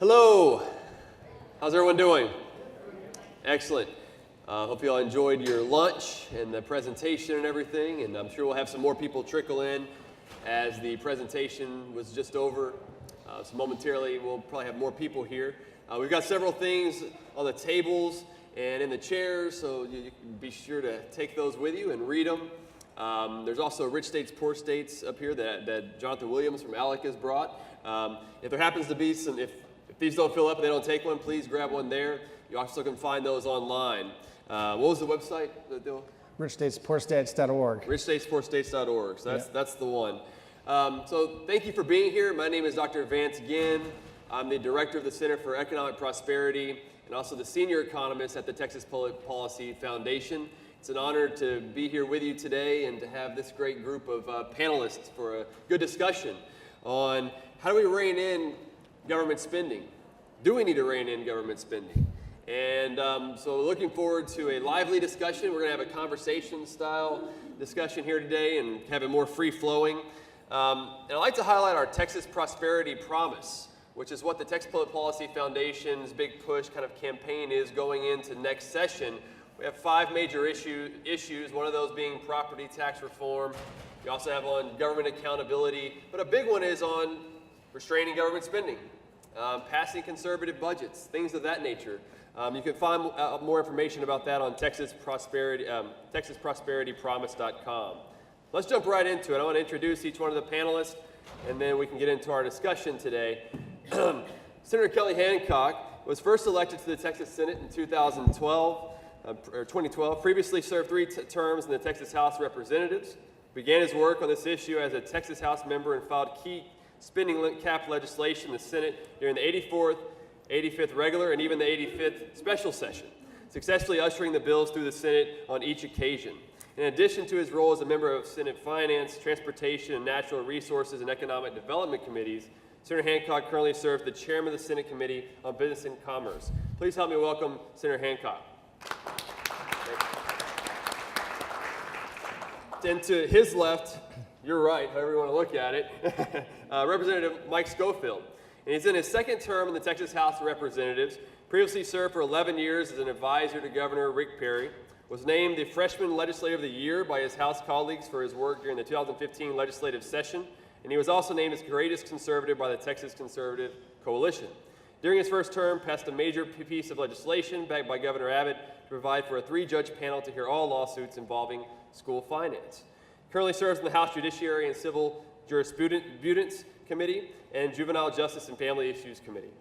Hello. How's everyone doing? Excellent. Hope you all enjoyed your lunch and the presentation and everything, and I'm sure we'll have some more people trickle in as the presentation was just over. So momentarily we'll probably have more people here. We've got several things on the tables and in the chairs, so you can be sure to take those with you and read them. There's also Rich States, Poor States up here that Jonathan Williams from ALEC has brought. If there happens to be some, if these don't fill up and they don't take one, please grab one there. You also can find those online. What was the website? richstatespoorstates.org. richstatespoorstates.org. So that's the one. So thank you for being here. My name is Dr. Vance Ginn. I'm the director of the Center for Economic Prosperity and also the senior economist at the Texas Public Policy Foundation. It's an honor to be here with you today and to have this great group of panelists for a good discussion on how do we rein in government spending. Do we need to rein in government spending? And so looking forward to a lively discussion. We're going to have a conversation-style discussion here today and have it more free-flowing. And I'd like to highlight our Texas Prosperity Promise, which is what the Texas Public Policy Foundation's big push kind of campaign is going into next session. We have 5 major issues, one of those being property tax reform. We also have on government accountability, but a big one is on restraining government spending, passing conservative budgets, things of that nature. You can find more information about that on TexasProsperityPromise.com. Let's jump right into it. I want to introduce each one of the panelists, and then we can get into our discussion today. Senator Kelly Hancock was first elected to the Texas Senate in 2012, previously served 3 terms in the Texas House of Representatives, began his work on this issue as a Texas House member and filed key spending cap legislation in the Senate during the 84th, 85th regular, and even the 85th special session, successfully ushering the bills through the Senate on each occasion. In addition to his role as a member of Senate Finance, Transportation, and Natural Resources and Economic Development Committees, Senator Hancock currently serves the chairman of the Senate Committee on Business and Commerce. Please help me welcome Senator Hancock. And to his left, your right, however you want to look at it, Representative Mike Schofield. And he's in his 2nd term in the Texas House of Representatives, previously served for 11 years as an advisor to Governor Rick Perry, was named the Freshman Legislator of the Year by his House colleagues for his work during the 2015 legislative session, and he was also named as Greatest Conservative by the Texas Conservative Coalition. During his first term, passed a major piece of legislation backed by Governor Abbott to provide for a 3-judge panel to hear all lawsuits involving school finance. Currently serves in the House Judiciary and Civil Jurisprudence Committee and Juvenile Justice and Family Issues Committee.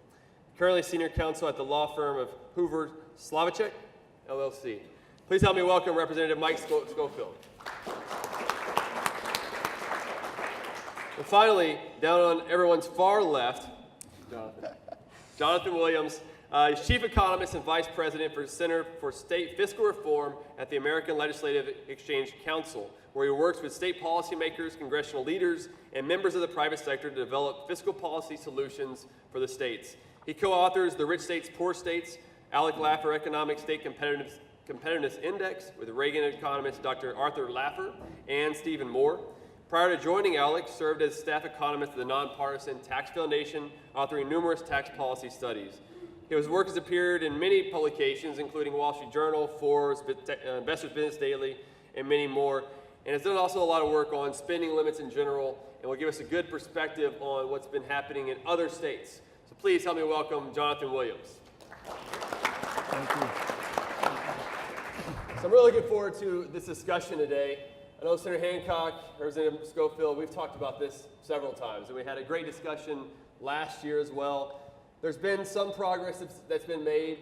Currently senior counsel at the law firm of Hoover Slavacek, LLC. Please help me welcome Representative Mike Schofield. And finally, down on everyone's far left, Jonathan Williams. He's Chief Economist and Vice President for Center for State Fiscal Reform at the American Legislative Exchange Council, where he works with state policymakers, congressional leaders, and members of the private sector to develop fiscal policy solutions for the states. He co-authors the Rich States, Poor States, ALEC Laffer Economic State Competitiveness Index with Reagan economists Dr. Arthur Laffer and Stephen Moore. Prior to joining ALEC, served as staff economist at the nonpartisan Tax Foundation, authoring numerous tax policy studies. His work has appeared in many publications, including Wall Street Journal, Forbes, Investor's Business Daily, and many more, and has done also a lot of work on spending limits in general, and will give us a good perspective on what's been happening in other states. So please help me welcome Jonathan Williams. Thank you. So I'm really looking forward to this discussion today. I know Senator Hancock, Representative Schofield, we've talked about this several times, and we had a great discussion last year as well. There's been some progress that's been made.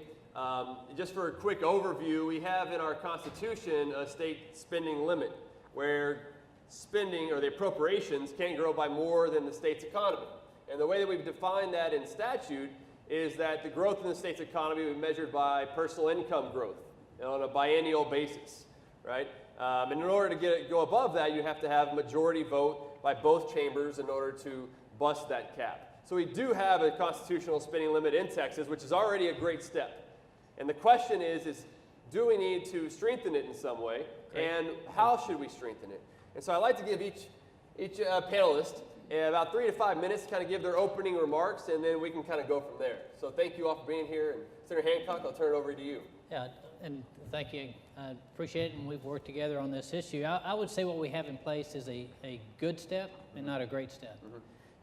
Just for a quick overview, we have in our Constitution a state spending limit where spending or the appropriations can't grow by more than the state's economy. And the way that we've defined that in statute is that the growth in the state's economy will be measured by personal income growth on a biennial basis, right? And in order to go above that, you have to have a majority vote by both chambers in order to bust that cap. So we do have a constitutional spending limit in Texas, which is already a great step. And the question is do we need to strengthen it in some way, and how should we strengthen it? And so I'd like to give each panelist about 3 to 5 minutes to kind of give their opening remarks, and then we can kind of go from there. So thank you all for being here. And Senator Hancock, I'll turn it over to you. Yeah, and thank you. I appreciate it, and we've worked together on this issue. I would say what we have in place is a good step and not a great step.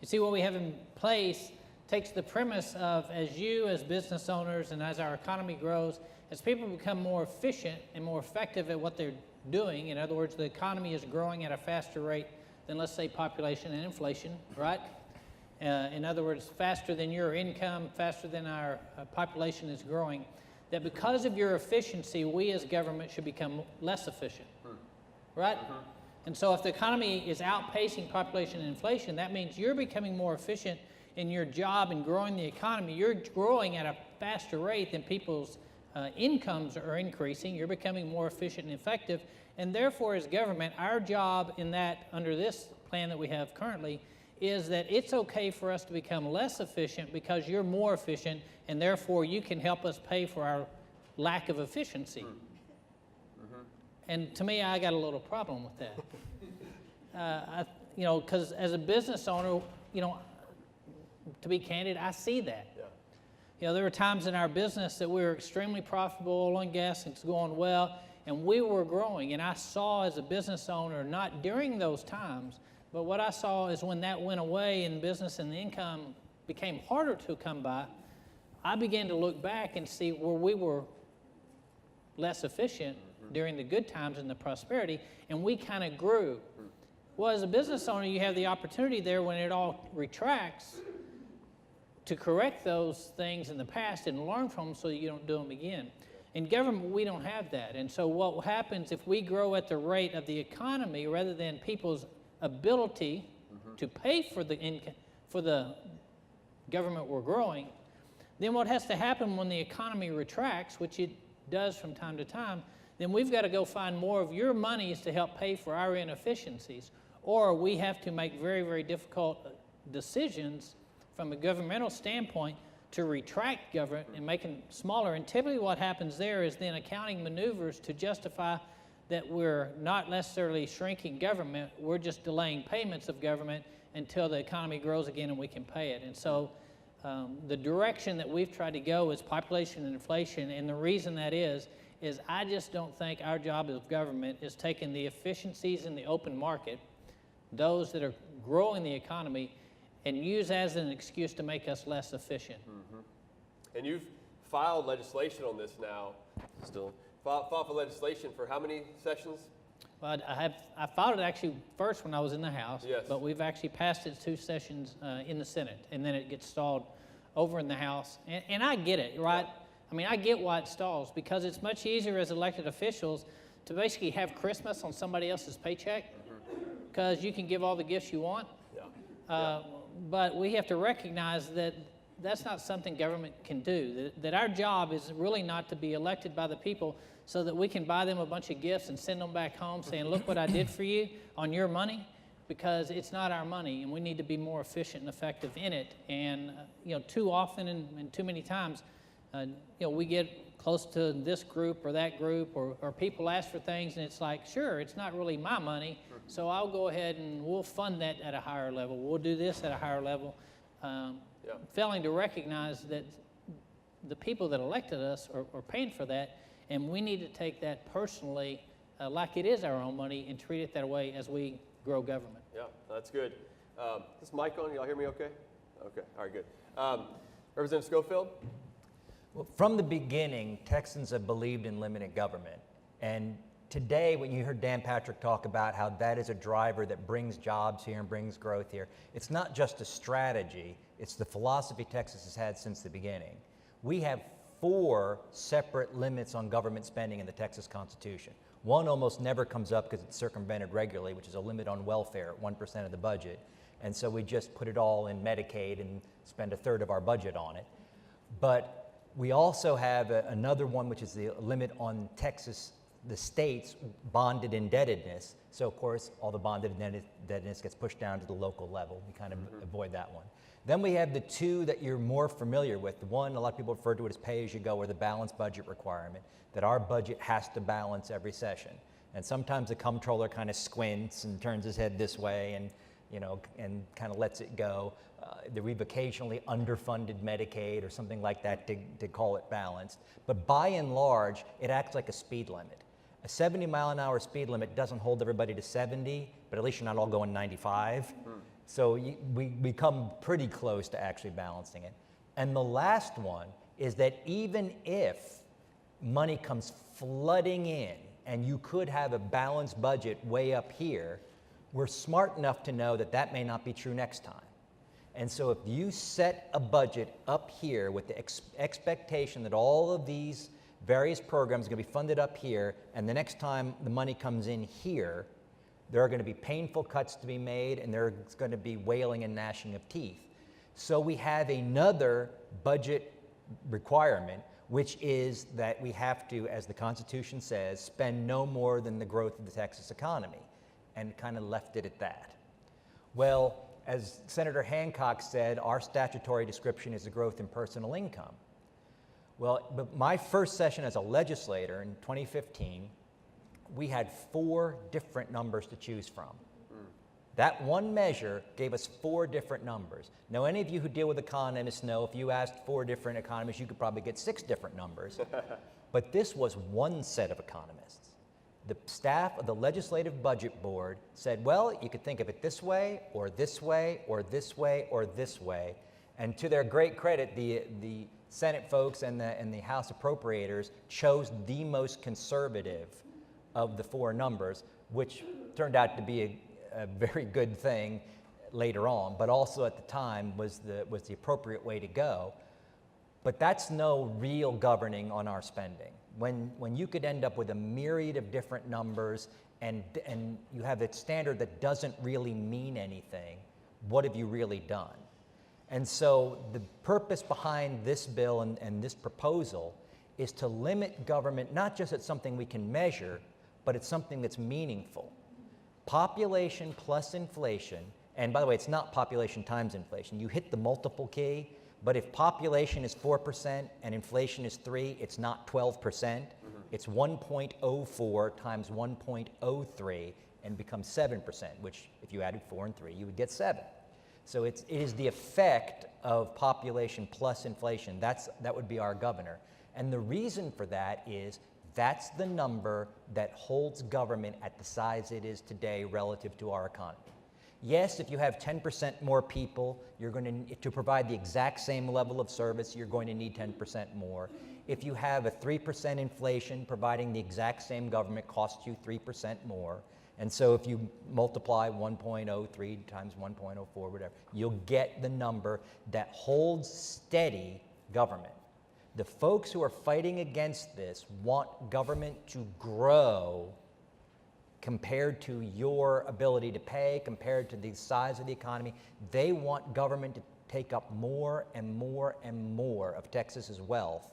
You see, what we have in place takes the premise of, as you as business owners and as our economy grows, as people become more efficient and more effective at what they're doing, in other words, the economy is growing at a faster rate than, let's say, population and inflation, right? In other words, faster than your income, faster than our population is growing, that because of your efficiency, we as government should become less efficient, right? And so if the economy is outpacing population and inflation, that means you're becoming more efficient in your job and growing the economy. You're growing at a faster rate than people's incomes are increasing. You're becoming more efficient and effective. And therefore, as government, our job in that, under this plan that we have currently, is that it's okay for us to become less efficient because you're more efficient, and therefore you can help us pay for our lack of efficiency. And to me, I got a little problem with that. Because as a business owner, to be candid, I see that. There were times in our business that we were extremely profitable, oil and gas, and it's going well, and we were growing. And I saw as a business owner, not during those times, but what I saw is when that went away in business and the income became harder to come by, I began to look back and see where we were less efficient during the good times and the prosperity, and we kind of grew. Well, as a business owner, you have the opportunity there when it all retracts to correct those things in the past and learn from them so you don't do them again. In government, we don't have that. And so what happens if we grow at the rate of the economy rather than people's ability to pay for the income, for the government we're growing, then what has to happen when the economy retracts, which it does from time to time, then we've got to go find more of your monies to help pay for our inefficiencies. Or we have to make very, very difficult decisions from a governmental standpoint to retract government and make them smaller. And typically what happens there is then accounting maneuvers to justify that we're not necessarily shrinking government, we're just delaying payments of government until the economy grows again and we can pay it. And so the direction that we've tried to go is population and inflation, and the reason that is I just don't think our job as government is taking the efficiencies in the open market, those that are growing the economy, and use as an excuse to make us less efficient. And you've filed legislation on this now, still. Filed for legislation for how many sessions? Well, I filed it actually first when I was in the House, yes. But we've actually passed it 2 sessions in the Senate, and then it gets stalled over in the House. And I get it, right? Yeah. I mean, I get why it stalls, because it's much easier as elected officials to basically have Christmas on somebody else's paycheck, because you can give all the gifts you want. But we have to recognize that that's not something government can do, that our job is really not to be elected by the people so that we can buy them a bunch of gifts and send them back home saying, look what I did for you on your money, because it's not our money, and we need to be more efficient and effective in it. And too often and too many times, we get close to this group or that group, or people ask for things, and it's like, sure, it's not really my money, so I'll go ahead and we'll fund that at a higher level. We'll do this at a higher level. Failing to recognize that the people that elected us are paying for that, and we need to take that personally like it is our own money and treat it that way as we grow government. Yeah, that's good. Is this mic on? Y'all hear me okay? Okay, all right, good. Representative Schofield? Well, from the beginning, Texans have believed in limited government. And today, when you heard Dan Patrick talk about how that is a driver that brings jobs here and brings growth here, it's not just a strategy, it's the philosophy Texas has had since the beginning. We have 4 separate limits on government spending in the Texas Constitution. One almost never comes up because it's circumvented regularly, which is a limit on welfare at 1% of the budget. And so we just put it all in Medicaid and spend 1/3 of our budget on it. But we also have another one, which is the limit on Texas, the state's bonded indebtedness. So of course, all the bonded indebtedness gets pushed down to the local level. We kind of avoid that one. Then we have the 2 that you're more familiar with. The one, a lot of people refer to it as pay-as-you-go, or the balanced budget requirement, that our budget has to balance every session. And sometimes the comptroller kind of squints and turns his head this way, and and kind of lets it go. We've occasionally underfunded Medicaid or something like that to call it balanced. But by and large, it acts like a speed limit. A 70-mile-an-hour speed limit doesn't hold everybody to 70, but at least you're not all going 95. So we come pretty close to actually balancing it. And the last one is that even if money comes flooding in and you could have a balanced budget way up here, we're smart enough to know that that may not be true next time. And so if you set a budget up here with the expectation that all of these various programs are going to be funded up here, and the next time the money comes in here, there are going to be painful cuts to be made, and there's going to be wailing and gnashing of teeth. So we have another budget requirement, which is that we have to, as the Constitution says, spend no more than the growth of the Texas economy, and kind of left it at that. Well, as Senator Hancock said, our statutory description is the growth in personal income. Well, but my first session as a legislator in 2015, we had 4 different numbers to choose from. That one measure gave us 4 different numbers. Now, any of you who deal with economists know if you asked 4 different economists, you could probably get 6 different numbers. But this was one set of economists. The staff of the Legislative Budget Board said, well, you could think of it this way, or this way, or this way, or this way. And to their great credit, the Senate folks and the House appropriators chose the most conservative of the 4 numbers, which turned out to be a very good thing later on, but also at the time was the appropriate way to go. But that's no real governing on our spending. When you could end up with a myriad of different numbers and you have a standard that doesn't really mean anything, what have you really done? And so the purpose behind this bill and this proposal is to limit government, not just at something we can measure, but it's something that's meaningful. Population plus inflation, and by the way, it's not population times inflation. You hit the multiple key, but if population is 4% and inflation is 3, it's not 12%. It's 1.04 times 1.03 and becomes 7%, which if you added 4 and 3, you would get 7. So it is the effect of population plus inflation. That would be our governor. And the reason for that is that's the number that holds government at the size it is today relative to our economy. Yes, if you have 10% more people, you're going to provide the exact same level of service, you're going to need 10% more. If you have a 3% inflation, providing the exact same government costs you 3% more. And so if you multiply 1.03 times 1.04, whatever, you'll get the number that holds steady government. The folks who are fighting against this want government to grow compared to your ability to pay, compared to the size of the economy. They want government to take up more and more and more of Texas's wealth,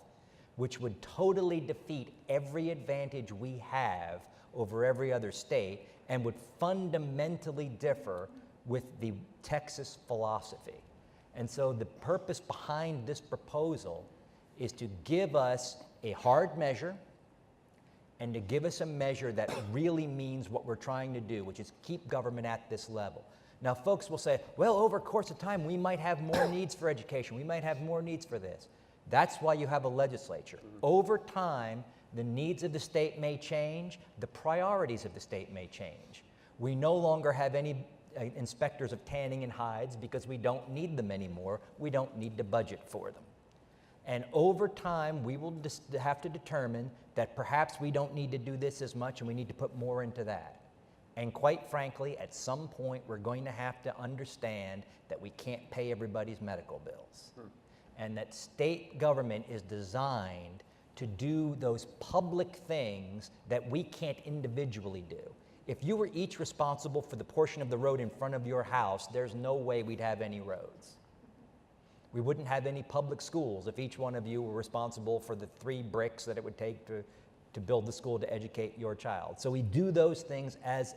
which would totally defeat every advantage we have over every other state and would fundamentally differ with the Texas philosophy. And so the purpose behind this proposal is to give us a hard measure and to give us a measure that really means what we're trying to do, which is keep government at this level. Now, folks will say, well, over a course of time, we might have more needs for education. We might have more needs for this. That's why you have a legislature. Over time, the needs of the state may change. The priorities of the state may change. We no longer have any inspectors of tanning and hides because we don't need them anymore. We don't need to budget for them. And over time, we will have to determine that perhaps we don't need to do this as much and we need to put more into that. And quite frankly, at some point, we're going to have to understand that we can't pay everybody's medical bills. And that state government is designed to do those public things that we can't individually do. If you were each responsible for the portion of the road in front of your house, there's no way we'd have any roads. We wouldn't have any public schools if each one of you were responsible for the 3 bricks that it would take to build the school to educate your child. So we do those things as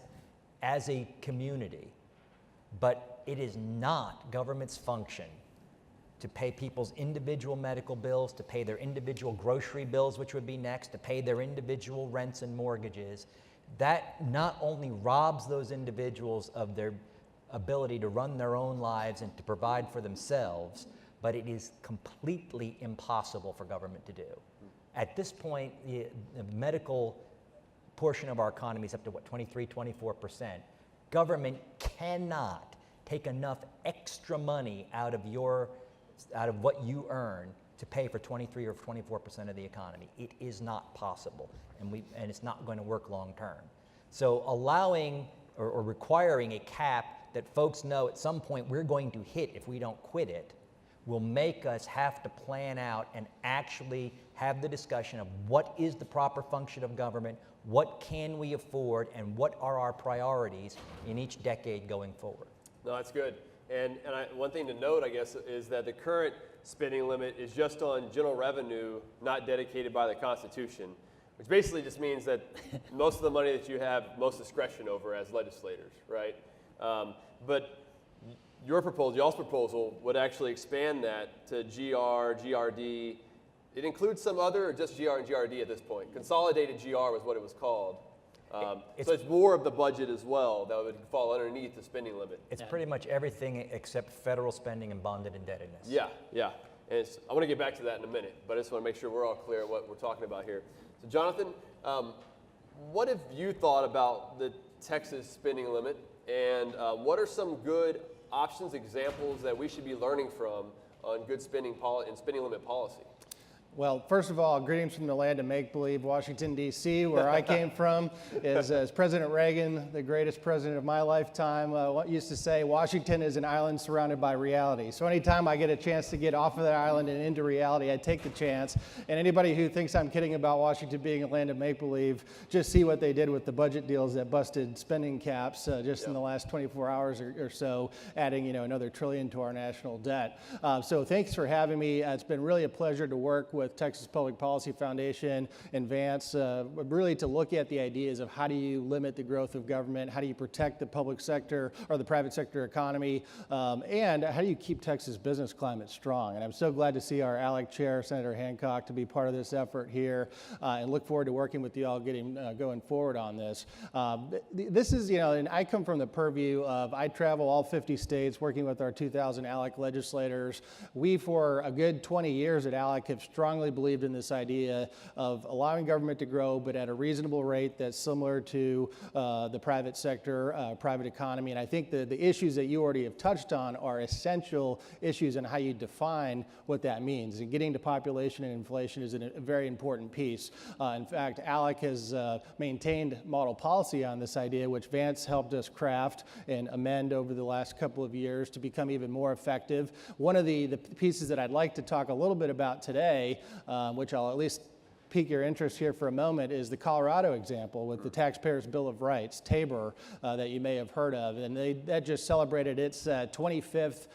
a community. But it is not government's function to pay people's individual medical bills, to pay their individual grocery bills, which would be next, to pay their individual rents and mortgages. That not only robs those individuals of ability to run their own lives and to provide for themselves, but it is completely impossible for government to do. At this point, the medical portion of our economy is up to what, 23, 24%. Government cannot take enough extra money out of what you earn to pay for 23 or 24% of the economy. It is not possible, and it's not going to work long term. So allowing or requiring a cap that folks know at some point we're going to hit if we don't quit it will make us have to plan out and actually have the discussion of what is the proper function of government, what can we afford, and what are our priorities in each decade going forward. No, that's good. And one thing to note, I guess, is that the current spending limit is just on general revenue not dedicated by the Constitution, which basically just means that most of the money that you have most discretion over as legislators, right? But y'all's proposal would actually expand that to GR, GRD. It includes some other, or just GR and GRD at this point? Consolidated GR was what it was called. So it's more of the budget as well that would fall underneath the spending limit. It's pretty much everything except federal spending and bonded indebtedness. Yeah. And I want to get back to that in a minute, but I just want to make sure we're all clear what we're talking about here. So Jonathan, what have you thought about the Texas spending limit, and what are some good options, examples that we should be learning from on good spending and spending limit policy? Well, first of all, greetings from the land of make-believe, Washington, D.C., where I came from. As President Reagan, the greatest president of my lifetime, used to say, Washington is an island surrounded by reality. So anytime I get a chance to get off of that island and into reality, I take the chance. And anybody who thinks I'm kidding about Washington being a land of make-believe, just see what they did with the budget deals that busted spending caps just in the last 24 hours or so, adding another $1 trillion to our national debt. So thanks for having me. It's been really a pleasure to work with Texas Public Policy Foundation and Vance, really to look at the ideas of how do you limit the growth of government, how do you protect the public sector or the private sector economy, and how do you keep Texas business climate strong. And I'm so glad to see our ALEC chair, Senator Hancock, to be part of this effort here, and look forward to working with you all going forward on this. This is, and I come from the purview of, I travel all 50 states working with our 2,000 ALEC legislators. We, for a good 20 years at ALEC, have strongly believed in this idea of allowing government to grow, but at a reasonable rate that's similar to the private sector, private economy. And I think the issues that you already have touched on are essential issues in how you define what that means. And getting to population and inflation is a very important piece. In fact, ALEC has maintained model policy on this idea, which Vance helped us craft and amend over the last couple of years to become even more effective. One of the pieces that I'd like to talk a little bit about today, which I'll at least pique your interest here for a moment, is the Colorado example with the Taxpayers' Bill of Rights, TABOR, that you may have heard of. And that just celebrated its 25th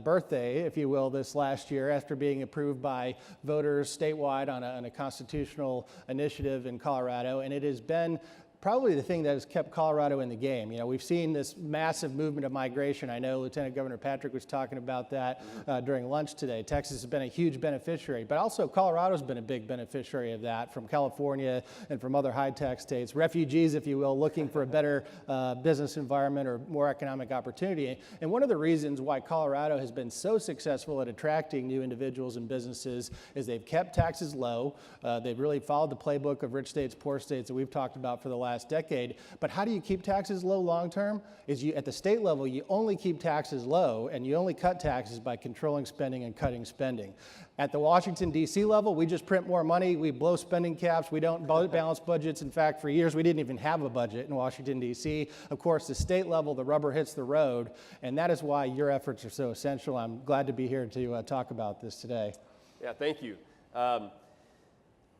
birthday, if you will, this last year after being approved by voters statewide on a constitutional initiative in Colorado. And it has been probably the thing that has kept Colorado in the game. We've seen this massive movement of migration. I know Lieutenant Governor Patrick was talking about that during lunch today. Texas has been a huge beneficiary, but also Colorado's been a big beneficiary of that from California and from other high-tax states. Refugees, if you will, looking for a better business environment or more economic opportunity. And one of the reasons why Colorado has been so successful at attracting new individuals and businesses is they've kept taxes low. They've really followed the playbook of rich states, poor states that we've talked about for the last decade. But how do you keep taxes low long term? Is at the state level, you only keep taxes low, and you only cut taxes by controlling spending and cutting spending. At the Washington, D.C. level, we just print more money, we blow spending caps, we don't balance budgets. In fact, for years, we didn't even have a budget in Washington, D.C. Of course, the state level, the rubber hits the road, and that is why your efforts are so essential. I'm glad to be here to talk about this today. Yeah, thank you.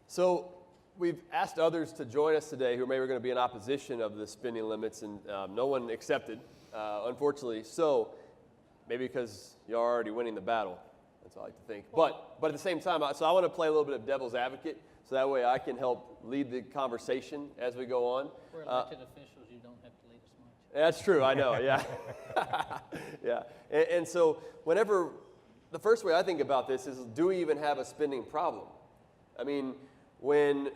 So we've asked others to join us today who maybe are going to be in opposition of the spending limits, and no one accepted, unfortunately. So maybe because you're already winning the battle. That's what I like to think. But at the same time, so I want to play a little bit of devil's advocate, so that way I can help lead the conversation as we go on. We're elected officials, you don't have to lead us much. That's true, I know, yeah. Yeah. And so the first way I think about this is, do we even have a spending problem? I mean, when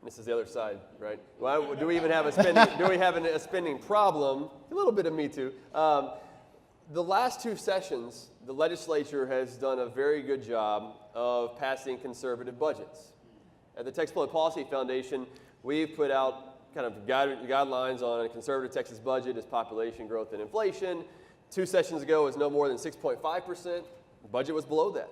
This is the other side, right? Well, do we even have a spending? Do we have a spending problem? A little bit of me too. The last 2 sessions, the legislature has done a very good job of passing conservative budgets. At the Texas Public Policy Foundation, we've put out kind of guidelines on a conservative Texas budget as population growth and inflation. 2 sessions ago it was no more than 6.5%. The budget was below that.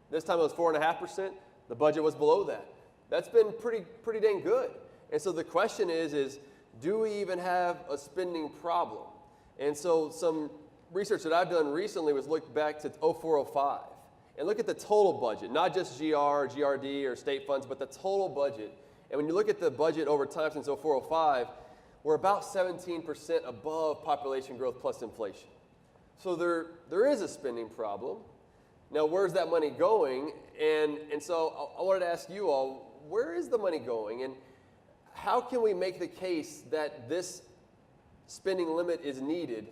This time it was 4.5%. The budget was below that. That's been pretty dang good. And so the question is do we even have a spending problem? And so some research that I've done recently was look back to 0405 and look at the total budget, not just GR, GRD, or state funds, but the total budget. And when you look at the budget over time since 0405, we're about 17% above population growth plus inflation. So there is a spending problem. Now, where's that money going? And so I wanted to ask you all, where is the money going? And how can we make the case that this spending limit is needed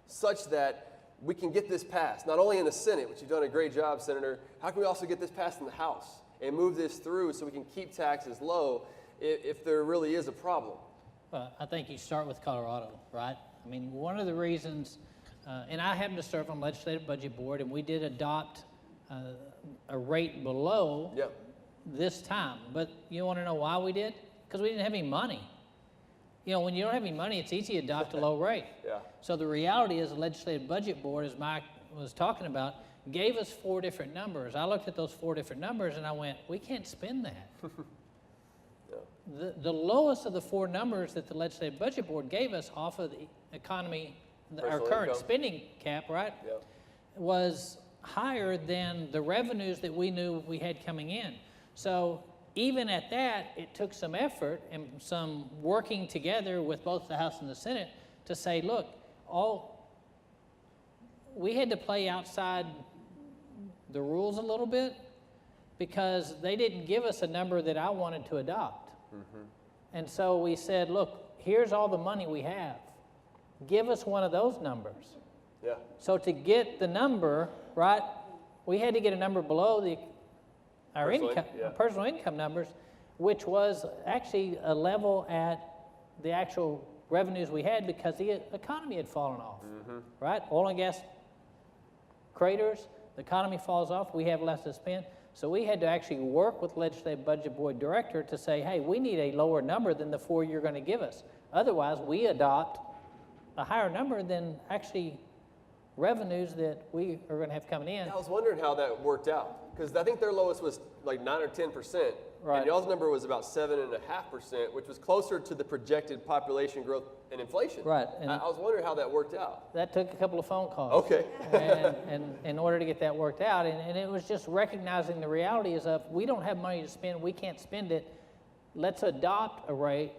such that we can get this passed, not only in the Senate, which you've done a great job, Senator, how can we also get this passed in the House and move this through so we can keep taxes low if there really is a problem? Well, I think you start with Colorado, right? I mean, one of the reasons, and I happen to serve on the Legislative Budget Board, and we did adopt a rate below this time. But you want to know why we did? Because we didn't have any money. You know, when you don't have any money, it's easy to adopt a low rate. So the reality is the Legislative Budget Board, as Mike was talking about, gave us 4 different numbers. I looked at those 4 different numbers and I went, we can't spend that. The lowest of the 4 numbers that the Legislative Budget Board gave us off of the economy, our current spending cap, right, was higher than the revenues that we knew we had coming in. So even at that, it took some effort and some working together with both the House and the Senate to say, look, we had to play outside the rules a little bit because they didn't give us a number that I wanted to adopt. And so we said, look, here's all the money we have. Give us one of those numbers. So to get the number, right, we had to get a number below our personal income numbers, which was actually a level at the actual revenues we had because the economy had fallen off, right? Oil and gas craters, the economy falls off, we have less to spend. So we had to actually work with Legislative Budget Board Director to say, hey, we need a lower number than the 4 you're going to give us. Otherwise, we adopt a higher number than actually revenues that we are going to have coming in. I was wondering how that worked out because I think their lowest was like 9 or 10%, and y'all's number was about 7.5%, which was closer to the projected population growth and inflation. Right. And I was wondering how that worked out. that took a couple of phone calls. Okay. and in order to get that worked out, and it was just recognizing the reality is of we don't have money to spend, we can't spend it. Let's adopt a rate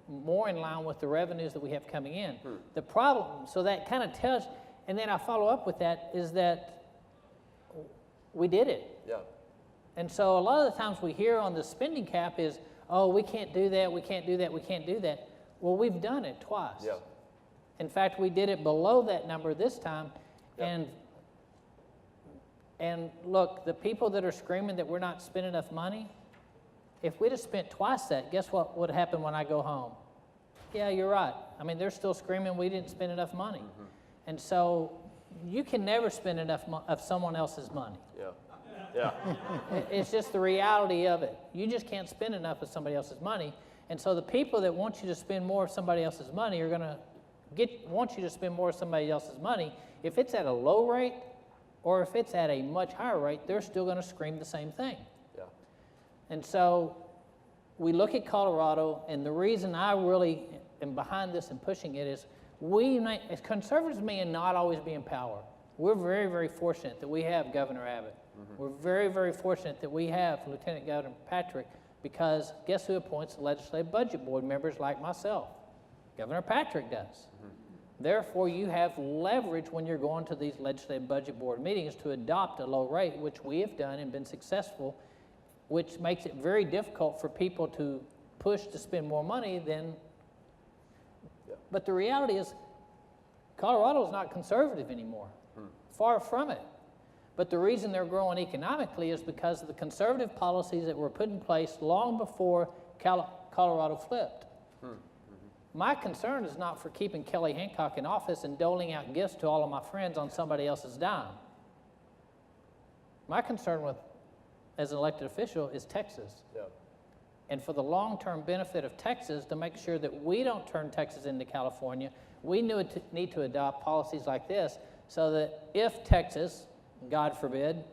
more in line with the revenues that we have coming in. The problem, so that kind of tells. And then I follow up with that is that we did it. And so a lot of the times we hear on the spending cap is, oh, we can't do that, we can't do that, we can't do that. Well, we've done it twice. In fact, we did it below that number this time. And look, the people that are screaming that we're not spending enough money, if we'd have spent twice that, guess what would happen when I go home? Yeah, you're right. I mean, they're still screaming we didn't spend enough money. And so you can never spend enough of someone else's money. It's just the reality of it. You just can't spend enough of somebody else's money. And so the people that want you to spend more of somebody else's money are going to want you to spend more of somebody else's money. If it's at a low rate or if it's at a much higher rate, they're still going to scream the same thing. And so we look at Colorado, and the reason I really am behind this and pushing it is as conservatives may not always be in power. We're very, very fortunate that we have Governor Abbott. We're very, very fortunate that we have Lieutenant Governor Patrick because guess who appoints the Legislative Budget Board members like myself? Governor Patrick does. Therefore, you have leverage when you're going to these Legislative Budget Board meetings to adopt a low rate, which we have done and been successful, which makes it very difficult for people to push to spend more money than. But the reality is, Colorado is not conservative anymore. Far from it. But the reason they're growing economically is because of the conservative policies that were put in place long before Colorado flipped. My concern is not for keeping Kelly Hancock in office and doling out gifts to all of my friends on somebody else's dime. My concern as an elected official is Texas. Yeah. And for the long-term benefit of Texas, to make sure that we don't turn Texas into California, we need to adopt policies like this so that if Texas, God forbid,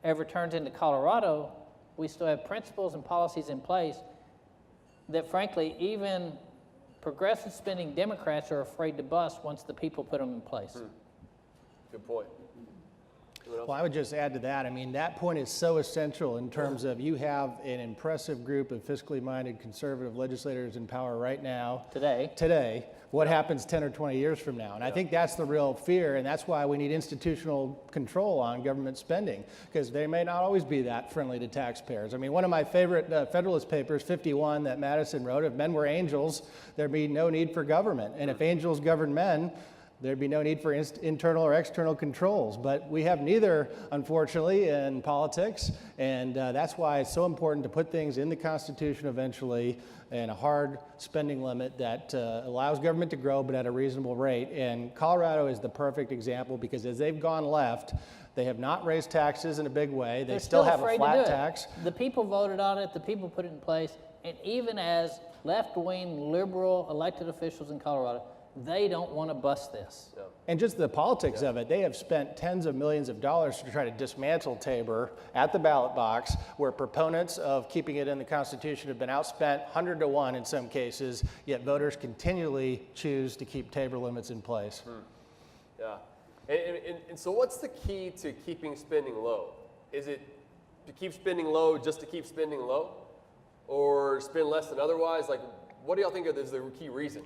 ever turns into Colorado, we still have principles and policies in place that, frankly, even progressive spending Democrats are afraid to bust once the people put them in place. Good point. Well, I would just add to that. I mean, that point is so essential in terms of you have an impressive group of fiscally minded conservative legislators in power right now. Today. What happens 10 or 20 years from now? And I think that's the real fear, and that's why we need institutional control on government spending, because they may not always be that friendly to taxpayers. I mean, one of my favorite Federalist Papers, 51, that Madison wrote, if men were angels, there'd be no need for government. And if angels governed men, there'd be no need for internal or external controls. But we have neither, unfortunately, in politics. And that's why it's so important to put things in the Constitution eventually and a hard spending limit that allows government to grow but at a reasonable rate. And Colorado is the perfect example because as they've gone left, they have not raised taxes in a big way. They still have a flat tax. The people voted on it. The people put it in place. And even as left-wing liberal elected officials in Colorado, they don't want to bust this. Yeah. And just the politics of it, they have spent tens of millions of dollars to try to dismantle Tabor at the ballot box, where proponents of keeping it in the Constitution have been outspent 100 to 1 in some cases, yet voters continually choose to keep Tabor limits in place. Yeah. And so what's the key to keeping spending low? Is it to keep spending low just to keep spending low? Or spend less than otherwise? Like, what do y'all think is the key reason?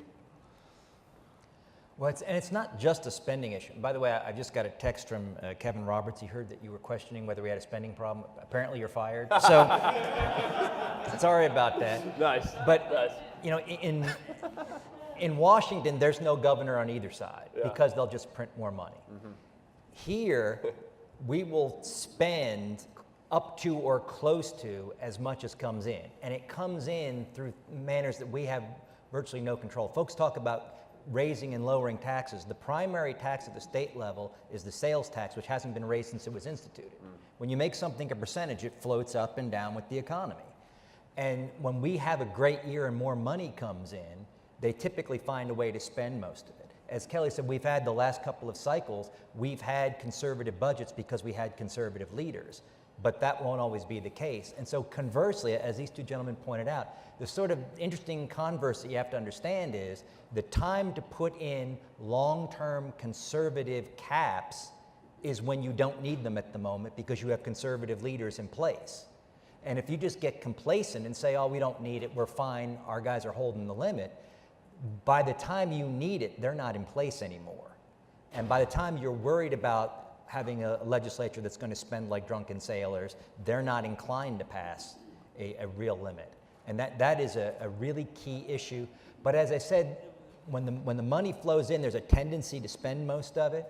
Well, it's not just a spending issue. By the way, I just got a text from Kevin Roberts. He heard that you were questioning whether we had a spending problem. Apparently, you're fired. So, sorry about that. Nice. But nice. You know, in Washington, there's no governor on either side because they'll just print more money. Here, we will spend up to or close to as much as comes in, and it comes in through manners that we have virtually no control. Folks talk about raising and lowering taxes. The primary tax at the state level is the sales tax, which hasn't been raised since it was instituted. When you make something a percentage, it floats up and down with the economy. And when we have a great year and more money comes in, they typically find a way to spend most of it. As Kelly said, we've had the last couple of cycles, we've had conservative budgets because we had conservative leaders. But that won't always be the case. And so conversely, as these two gentlemen pointed out, the sort of interesting converse that you have to understand is the time to put in long-term conservative caps is when you don't need them at the moment because you have conservative leaders in place. And if you just get complacent and say, oh, we don't need it, we're fine, our guys are holding the limit, by the time you need it, they're not in place anymore. And by the time you're worried about having a legislature that's going to spend like drunken sailors, they're not inclined to pass a real limit. And that is a really key issue. But as I said, when the money flows in, there's a tendency to spend most of it.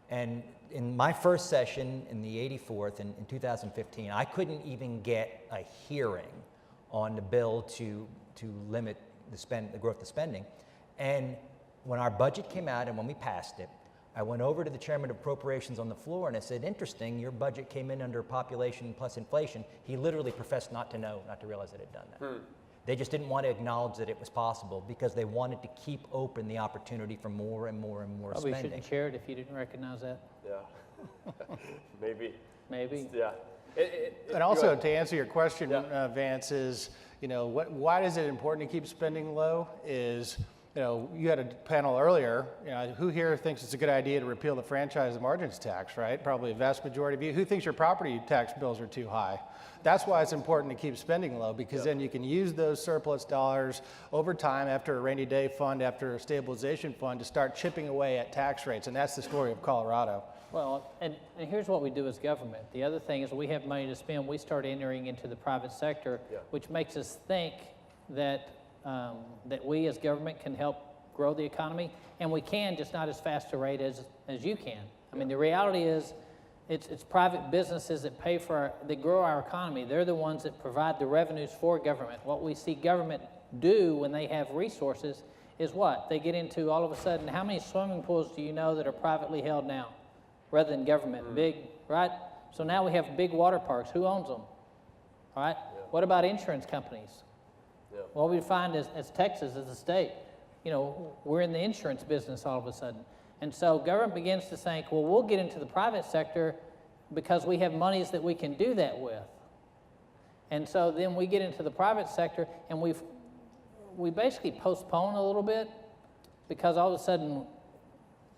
And in my first session in the 84th in 2015, I couldn't even get a hearing on the bill to limit the growth of spending. And when our budget came out and when we passed it, I went over to the chairman of appropriations on the floor and I said, interesting, your budget came in under population plus inflation. He literally professed not to know, not to realize that it had done that. They just didn't want to acknowledge that it was possible because they wanted to keep open the opportunity for more and more and more Probably spending. shouldn't share it if you didn't recognize that. Yeah. Maybe. Maybe. Yeah. And also, to answer your question, Vance, is, why is it important to keep spending low is, you had a panel earlier, who here thinks it's a good idea to repeal the franchise margins tax, right? Probably a vast majority of you. Who thinks your property tax bills are too high? That's why it's important to keep spending low, because then you can use those surplus dollars over time after a rainy day fund, after a stabilization fund, to start chipping away at tax rates. And that's the story of Colorado. Well, and here's what we do as government. The other thing is we have money to spend. We start entering into the private sector, which makes us think that that we as government can help grow the economy, and we can, just not as fast a rate as you can. I mean, the reality is it's private businesses that that grow our economy. They're the ones that provide the revenues for government. What we see government do when they have resources is what? They get into all of a sudden, how many swimming pools do you know that are privately held now rather than government? Big, right? So now we have big water parks. Who owns them? All right? Yeah. What about insurance companies? Yeah. What we find as Texas, as a state, you know, we're in the insurance business all of a sudden. And so government begins to think, well, we'll get into the private sector because we have monies that we can do that with. And so then we get into the private sector and we basically postpone a little bit because all of a sudden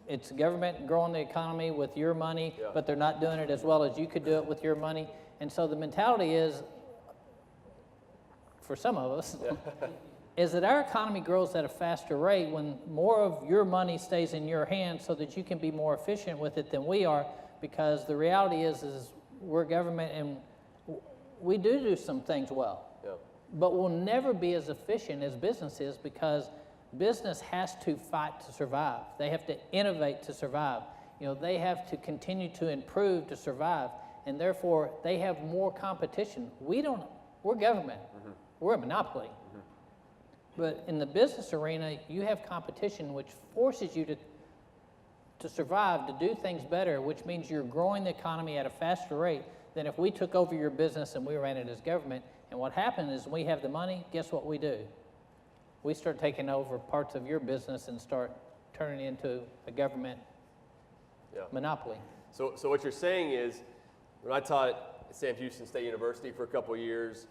it's government growing the economy with your money, Yeah. but they're not doing it as well as you could do it with your money. And so the mentality is, for some of us, is that our economy grows at a faster rate when more of your money stays in your hands so that you can be more efficient with it than we are, because the reality is we're government and we do some things well. Yeah. But we'll never be as efficient as business is because business has to fight to survive. They have to innovate to survive. You know, they have to continue to improve to survive, and therefore they have more competition. We're government. Mm-hmm. We're a monopoly. Mm-hmm. But in the business arena, you have competition which forces you to survive, to do things better, which means you're growing the economy at a faster rate than if we took over your business and we ran it as government. And what happened is we have the money, guess what we do? We start taking over parts of your business and start turning it into a government monopoly. So what you're saying is, when I taught at Sam Houston State University for a couple of years,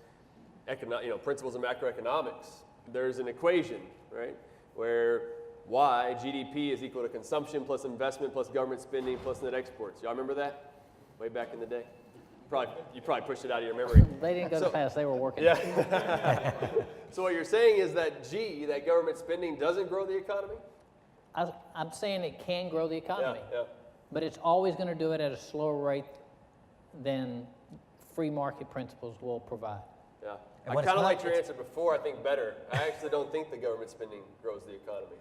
principles of macroeconomics, there's an equation, right, where GDP is equal to consumption plus investment plus government spending plus net exports. Y'all remember that? Way back in the day? You probably pushed it out of your memory. They didn't go to class, they were working. Yeah. So what you're saying is that that government spending doesn't grow the economy? I'm saying it can grow the economy. Yeah. But it's always going to do it at a slower rate than free market principles will provide. Yeah. And I when kind of it's liked your answer before, I think better. I actually don't think the government spending grows the economy.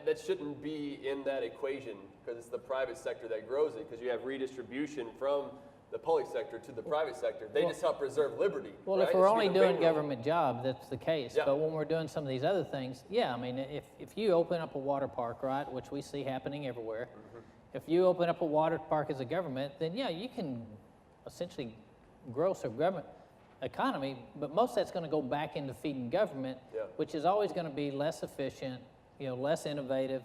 That shouldn't be in that equation because it's the private sector that grows it, because you have redistribution from the public sector to the private sector. They just help preserve liberty. Well, right? if we're It should only be the doing main role. government jobs, that's the case. Yeah. But when we're doing some of these other things, I mean, if you open up a water park, right, which we see happening everywhere, if you open up a water park as a government, then you can essentially grow some government economy, but most of that's going to go back into feeding government, which is always going to be less efficient, less innovative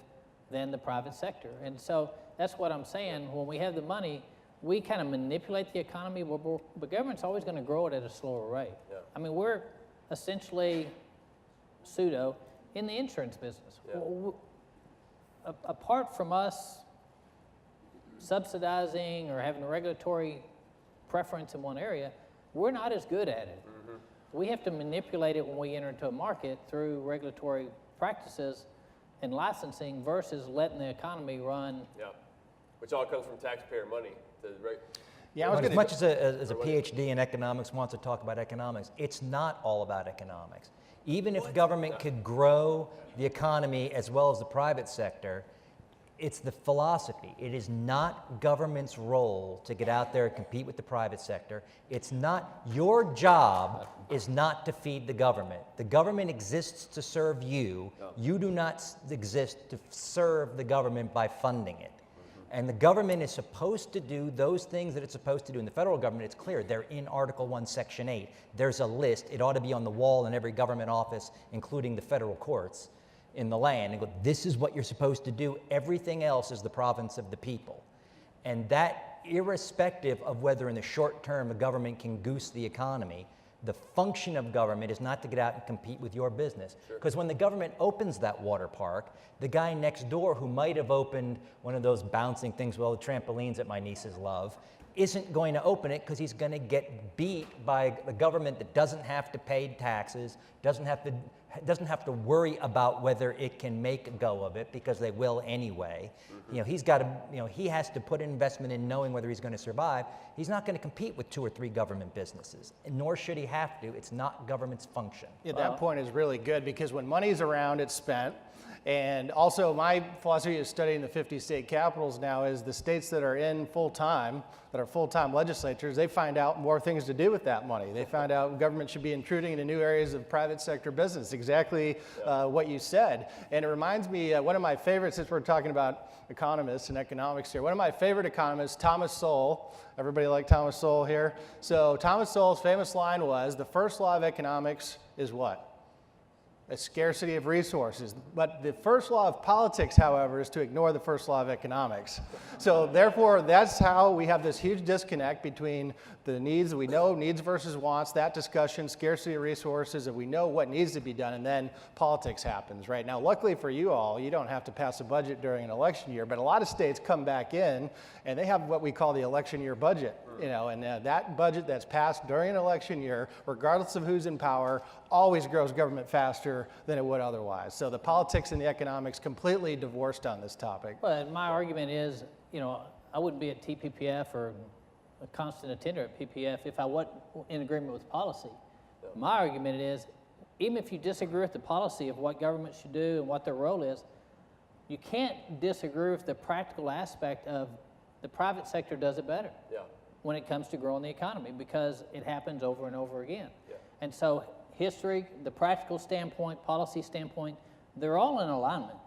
than the private sector. And so that's what I'm saying. When we have the money, we kind of manipulate the economy, but government's always going to grow it at a slower rate. Yeah. I mean, we're essentially pseudo in the insurance business. Yeah. Apart from us subsidizing or having a regulatory preference in one area, we're not as good at it. We have to manipulate it when we enter into a market through regulatory practices and licensing versus letting the economy run. Yeah. Which all comes from taxpayer money. But as much as a PhD in economics wants to talk about economics, it's not all about economics. Even if government could grow the economy as well as the private sector, it's the philosophy. It is not government's role to get out there and compete with the private sector. It's not, your job is not to feed the government. The government exists to serve you. You do not exist to serve the government by funding it. And the government is supposed to do those things that it's supposed to do. In the federal government, it's clear. They're in Article 1, Section 8. There's a list. It ought to be on the wall in every government office, including the federal courts in the land. And go, this is what you're supposed to do. Everything else is the province of the people. And that, irrespective of whether in the short term a government can goose the economy, the function of government is not to get out and compete with your business. Because when the government opens that water park, the guy next door who might have opened one of those bouncing things, well, the trampolines that my nieces love, isn't going to open it because he's going to get beat by the government that doesn't have to pay taxes, doesn't have to worry about whether it can make a go of it, because they will anyway. He's got to, he has to put investment in knowing whether he's going to survive. He's not going to compete with 2 or 3 government businesses, and nor should he have to. It's not government's function. Yeah, that point is really good, because when money's around, it's spent. And also, my philosophy of studying the 50 state capitals now is the states that are in full-time, that are full-time legislatures, they find out more things to do with that money. They find out government should be intruding into new areas of private sector business. exactly what you said. And it reminds me, one of my favorites, since we're talking about economists and economics here, one of my favorite economists, Thomas Sowell. Everybody like Thomas Sowell here? So Thomas Sowell's famous line was, the first law of economics is what? A scarcity of resources. But the first law of politics, however, is to ignore the first law of economics. So therefore, that's how we have this huge disconnect between the needs that we know, needs versus wants, that discussion, scarcity of resources, and we know what needs to be done, and then politics happens, right? Now, luckily for you all, you don't have to pass a budget during an election year, but a lot of states come back in, and they have what we call the election year budget, and that budget that's passed during an election year, regardless of who's in power, always grows government faster than it would otherwise. So the politics and the economics completely divorced on this topic. But my argument is, I wouldn't be at TPPF or a constant attender at PPF if I wasn't in agreement with policy. My argument is, even if you disagree with the policy of what government should do and what their role is, you can't disagree with the practical aspect of the private sector does it better when it comes to growing the economy, because it happens over and over again. And so history, the practical standpoint, policy standpoint, they're all in alignment.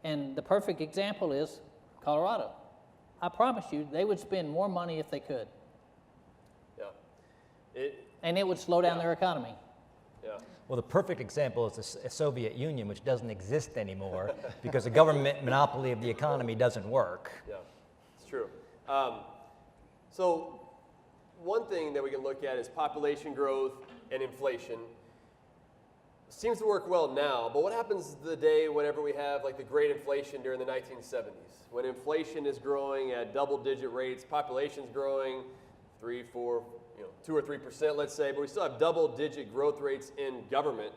And the perfect example is Colorado. I promise you, they would spend more money if they could. And it would slow down their economy. Well, the perfect example is the Soviet Union, which doesn't exist anymore because the government monopoly of the economy doesn't work. It's true. So one thing that we can look at is population growth and inflation. Seems to work well now, but what happens the day whenever we have like the great inflation during the 1970s? When inflation is growing at double-digit rates, population's growing 3, 4, 2 or 3%, let's say, but we still have double-digit growth rates in government.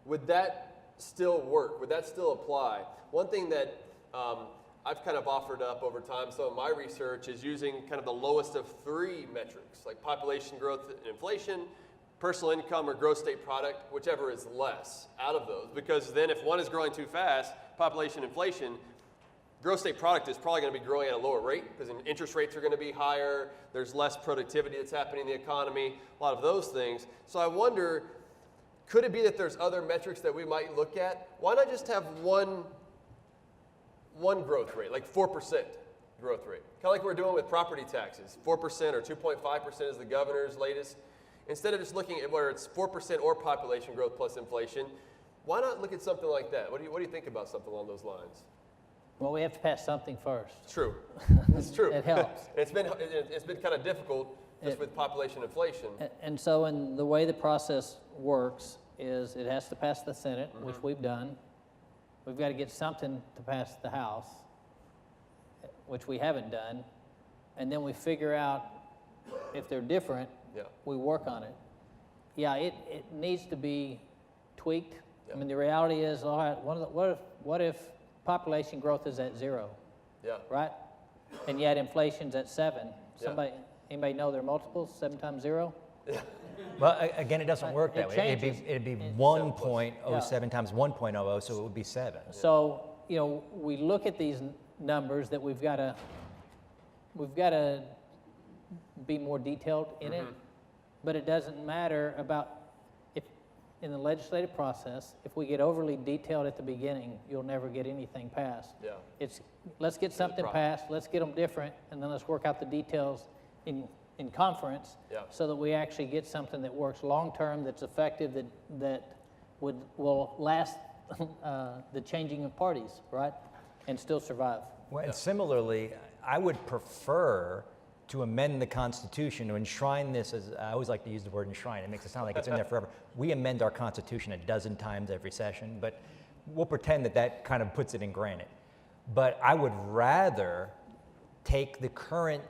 Would that still work? Would that still apply? One thing that I've kind of offered up over time, some of my research is using kind of the lowest of 3 metrics, like population growth and inflation, personal income or gross state product, whichever is less out of those. Because then if one is growing too fast, population, inflation, gross state product is probably going to be growing at a lower rate because interest rates are going to be higher, there's less productivity that's happening in the economy, a lot of those things. So I wonder, could it be that there's other metrics that we might look at? Why not just have one growth rate, like 4% growth rate? Kind of like we're doing with property taxes, 4% or 2.5% is the governor's latest. Instead of just looking at whether it's 4% or population growth plus inflation, why not look at something like that? What do you think about something along those lines? Well, we have to pass something first. It's true. It's true. It helps. It's been kind of difficult just with population inflation. And so in the way the process works is it has to pass the Senate, which we've done. We've got to get something to pass the House, which we haven't done. And then we figure out if they're different, we work on it. It needs to be tweaked. I mean, the reality is, all right, what if population growth is at 0? Right? And yet inflation's at 7. Anybody know their multiples? 7 times 0? Well, again, it doesn't work that way. It'd be 1.07 times 1.00, so it would be 7. So, we look at these numbers that we've got to be more detailed in it, but it doesn't matter about if in the legislative process, if we get overly detailed at the beginning, you'll never get anything passed. It's let's get something passed, let's get them different, and then let's work out the details in conference so that we actually get something that works long-term, that's effective, that will last the changing of parties, right, and still survive. Well, and similarly, I would prefer to amend the Constitution to enshrine this as, I always like to use the word enshrine, it makes it sound like it's in there forever. We amend our Constitution 12 times every session, but we'll pretend that kind of puts it in granite. But I would rather take the current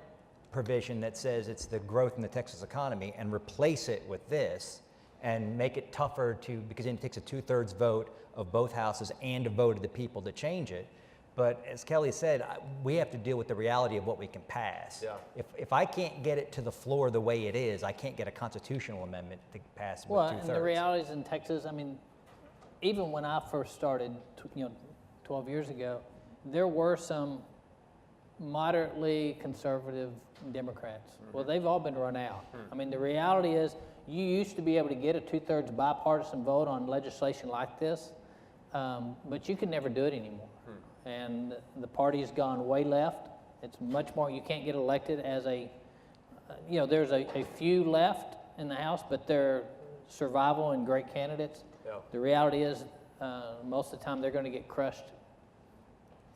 provision that says it's the growth in the Texas economy and replace it with this and make it tougher because it takes a 2/3 vote of both houses and a vote of the people to change it. But as Kelly said, we have to deal with the reality of what we can pass. If I can't get it to the floor the way it is, I can't get a constitutional amendment to pass with 2/3. Well, and the realities in Texas, I mean, even when I first started, 12 years ago, there were some moderately conservative Democrats. Well, they've all been run out. I mean, the reality is You used to be able to get a 2/3 bipartisan vote on legislation like this, but you can never do it anymore. And the party has gone way left. It's much more, you can't get elected as there's a few left in the House, but they're survival and great candidates. Yeah. The reality is, most of the time they're going to get crushed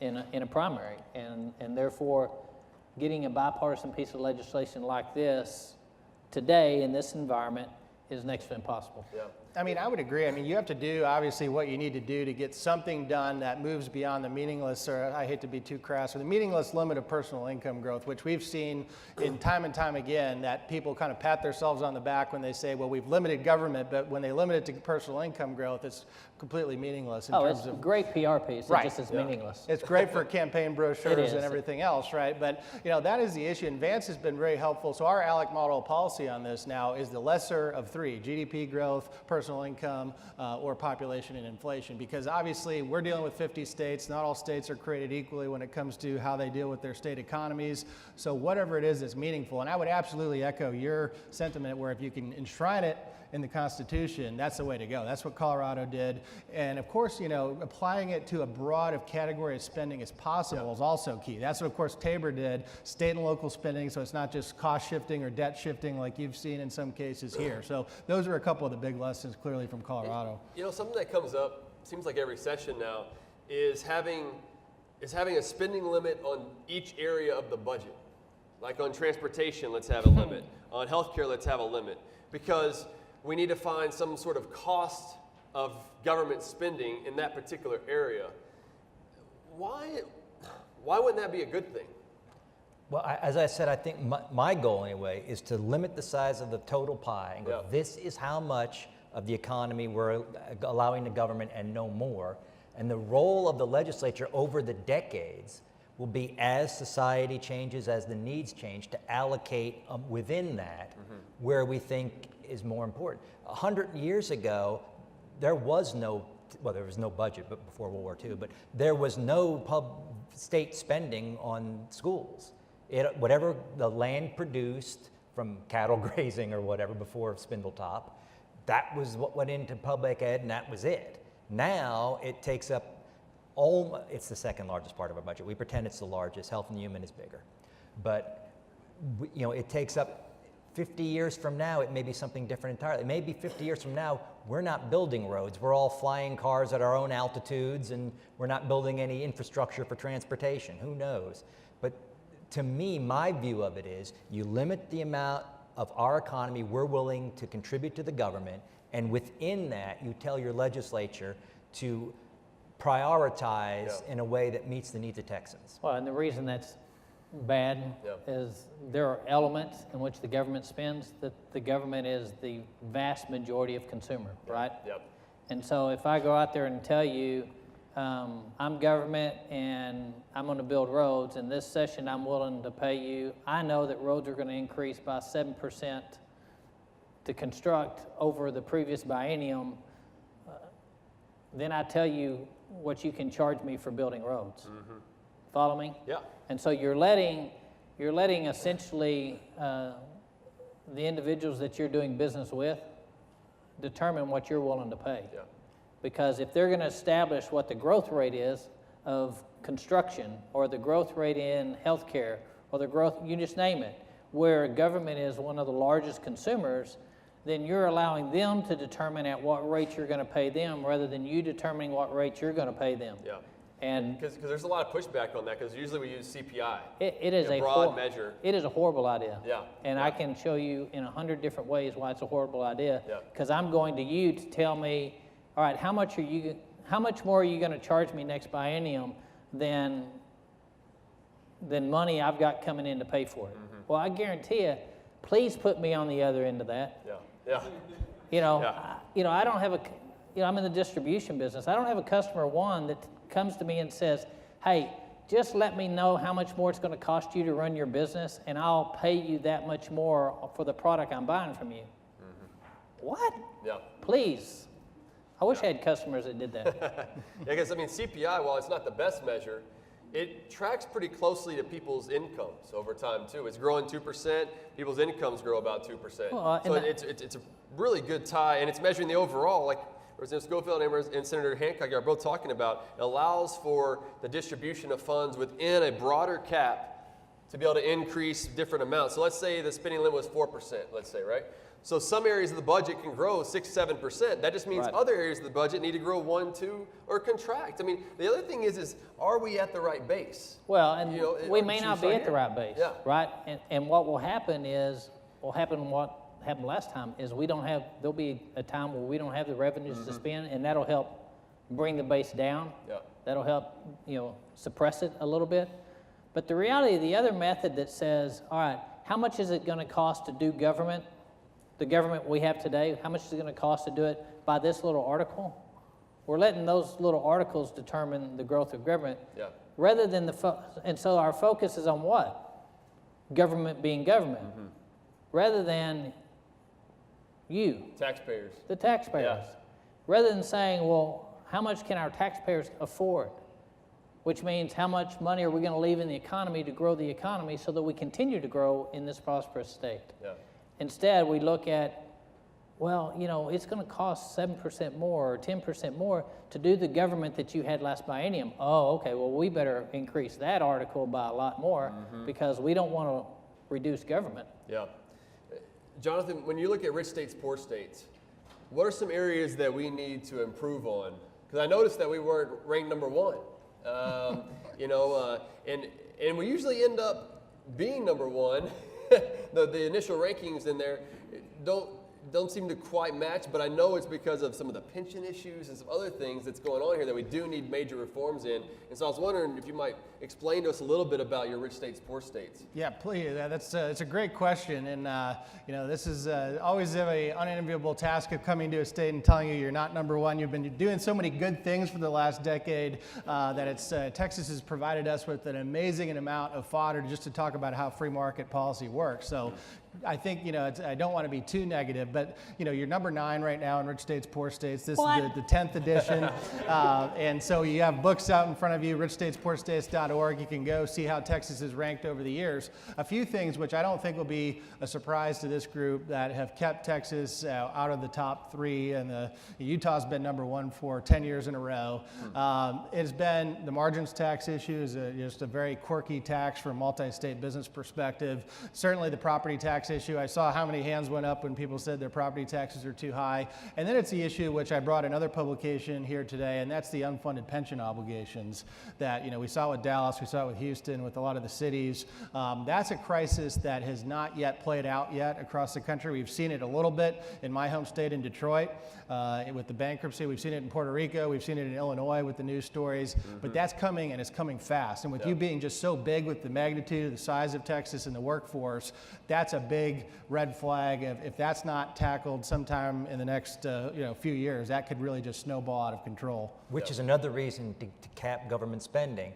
in a primary, and therefore, getting a bipartisan piece of legislation like this today in this environment is next to impossible. Yeah. I mean, I would agree. I mean, you have to do, obviously, what you need to do to get something done that moves beyond the meaningless, or I hate to be too crass, or the meaningless limit of personal income growth, which we've seen in time and time again, that people kind of pat themselves on the back when they say, well, we've limited government, but when they limit it to personal income growth, it's completely meaningless in terms It's of... a great PR piece. Right. It just is meaningless. It's great for campaign brochures is. and everything else, right? But, that is the issue, and Vance has been very helpful. So our ALEC model policy on this now is the lesser of three: GDP growth, personal income, or population and inflation. Because obviously we're dealing with 50 states. Not all states are created equally when it comes to how they deal with their state economies. So whatever it is that's meaningful, and I would absolutely echo your sentiment where if you can enshrine it in the Constitution, that's the way to go. That's what Colorado did. And of course, applying it to a broad of category of spending as possible is also key. That's what, of course, Tabor did, state and local spending, so it's not just cost shifting or debt shifting like you've seen in some cases here. So those are a couple of the big lessons clearly from Colorado. Something that comes up, seems like every session now, is having a spending limit on each area of the budget. Like on transportation, let's have a limit. On healthcare, let's have a limit. Because we need to find some sort of cost of government spending in that particular area. Why wouldn't that be a good thing? Well, as I said, I think my goal anyway is to limit the size of the total pie and go, this is how much of the economy we're allowing the government and no more. And the role of the legislature over the decades will be, as society changes, as the needs change, to allocate within that where we think is more important. 100 years ago, there was no budget but before World War II, but there was no state spending on schools. Whatever the land produced from cattle grazing or whatever before Spindletop, that was what went into public ed, and that was it. Now it takes up it's the second largest part of our budget. We pretend it's the largest. Health and Human is bigger, but it takes up 50 years from now, it may be something different entirely. Maybe 50 years from now, we're not building roads. We're all flying cars at our own altitudes, and we're not building any infrastructure for transportation. Who knows? But to me, my view of it is you limit the amount of our economy we're willing to contribute to the government, and within that, you tell your legislature to prioritize in a way that meets the needs of Texans. Well, and the reason that's bad is there are elements in which the government spends that the government is the vast majority of consumer, right? Yep. And so if I go out there and tell you, I'm government and I'm going to build roads, and this session I'm willing to pay you, I know that roads are going to increase by 7% to construct over the previous biennium, then I tell you what you can charge me for building roads. Follow me? Yeah. And so you're letting essentially the individuals that you're doing business with determine what you're willing to pay. Yeah. Because if they're going to establish what the growth rate is of construction, or the growth rate in healthcare, or the growth, you just name it, where government is one of the largest consumers, then you're allowing them to determine at what rate you're going to pay them rather than you determining what rate you're going to pay them. Yeah. And because there's a lot of pushback on that, because usually we use CPI. It is a broad measure. It is a horrible idea. Yeah. And I can show you in 100 different ways why it's a horrible idea. Yeah. Because I'm going to you to tell me, all right, how much more are you going to charge me next biennium than money I've got coming in to pay for it? Well, I guarantee you, please put me on the other end of that. Yeah. Yeah. I don't have I'm in the distribution business. I don't have a customer one that comes to me and says, hey, just let me know how much more it's going to cost you to run your business, and I'll pay you that much more for the product I'm buying from you. What? Yeah. Please. I wish I had customers that did that. Yeah, because CPI, while it's not the best measure, it tracks pretty closely to people's incomes over time too. It's growing 2%. People's incomes grow about 2%. Well, so it's a really good tie, and it's measuring the overall, like Representative Schofield and Senator Hancock are both talking about. It allows for the distribution of funds within a broader cap to be able to increase different amounts. So let's say the spending limit was 4%, let's say, right? So some areas of the budget can grow 6-7%. That just means other areas of the budget need to grow 1, 2, or contract. I mean, the other thing is are we at the right base? Well, and we may not be at the right base, yeah. right? And what will happen is, what happened last time is there'll be a time where we don't have the revenues to spend, and that'll help bring the base down. Yeah. That'll help, suppress it a little bit. But the reality, the other method that says, all right, how much is it going to cost to do government, the government we have today, how much is it going to cost to do it by this little article? We're letting those little articles determine the growth of government. Yeah. Rather than and so our focus is on what? Government being government. Rather than you. Taxpayers. The taxpayers. Yeah. Rather than saying, well, how much can our taxpayers afford? Which means how much money are we going to leave in the economy to grow the economy so that we continue to grow in this prosperous state? Yeah. Instead, we look at, well, it's going to cost 7% more or 10% more to do the government that you had last biennium. Oh, okay, well, we better increase that article by a lot more because we don't want to reduce government. Yeah. Jonathan, when you look at rich states, poor states, what are some areas that we need to improve on? Because I noticed that we weren't ranked number 1. And we usually end up being number 1. the initial rankings in there don't seem to quite match, but I know it's because of some of the pension issues and some other things that's going on here that we do need major reforms in. And so I was wondering if you might explain to us a little bit about your rich states, poor states. Yeah, please. It's a great question, and this is always an unenviable task of coming to a state and telling you you're not number 1. You've been doing so many good things for the last decade that Texas has provided us with an amazing amount of fodder just to talk about how free market policy works. So I think, I don't want to be too negative, but, you're number 9 right now in Rich States, Poor States. This is the 10th edition. And so you have books out in front of you, richstatespoorstates.org. You can go see how Texas is ranked over the years. A few things which I don't think will be a surprise to this group that have kept Texas out of the top 3, and Utah's been number 1 for 10 years in a row. It's been the margins tax issue is just a very quirky tax from a multi-state business perspective. Certainly the property tax issue. I saw how many hands went up when people said their property taxes are too high. And then it's the issue which I brought another publication here today, and that's the unfunded pension obligations that we saw with Dallas, we saw it with Houston, with a lot of the cities. That's a crisis that has not yet played out yet across the country. We've seen it a little bit in my home state in Detroit with the bankruptcy. We've seen it in Puerto Rico. We've seen it in Illinois with the news stories. But that's coming, and it's coming fast. And with you being just so big with the magnitude, the size of Texas and the workforce, that's a big red flag. If that's not tackled sometime in the next few years, that could really just snowball out of control. Which is another reason to cap government spending.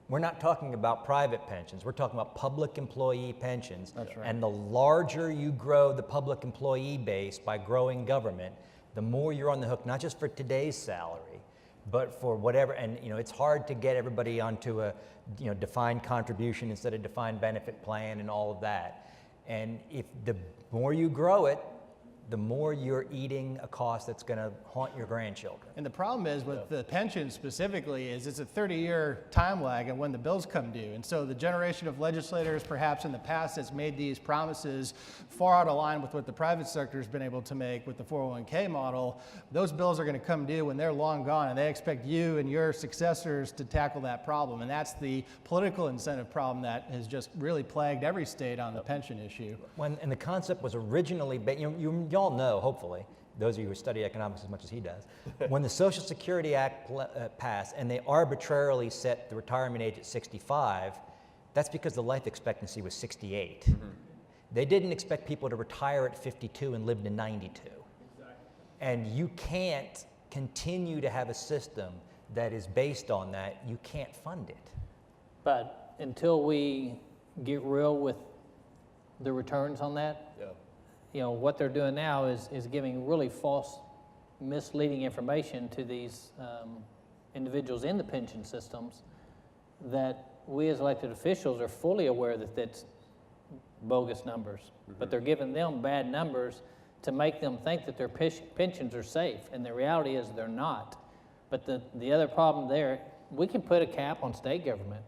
We're not talking about private pensions. We're talking about public employee pensions. That's right. And the larger you grow the public employee base by growing government, the more you're on the hook, not just for today's salary, but for whatever. And it's hard to get everybody onto a defined contribution instead of defined benefit plan and all of that. And if the more you grow it, the more you're eating a cost that's going to haunt your grandchildren. And the problem is with the pension specifically is it's a 30-year time lag and when the bills come due. And so the generation of legislators perhaps in the past that's made these promises far out of line with what the private sector has been able to make with the 401k model, those bills are going to come due when they're long gone, and they expect you and your successors to tackle that problem. And that's the political incentive problem that has just really plagued every state on the pension issue. And the concept was originally, you all know, hopefully, those of you who study economics as much as he does, when the Social Security Act passed and they arbitrarily set the retirement age at 65, that's because the life expectancy was 68. They didn't expect people to retire at 52 and live to 92. Exactly. And you can't continue to have a system that is based on that. You can't fund it. But until we get real with the returns on that, what they're doing now is giving really false, misleading information to these individuals in the pension systems that we as elected officials are fully aware that that's bogus numbers, but they're giving them bad numbers to make them think that their pensions are safe, and the reality is they're not. But the other problem there, we can put a cap on state government,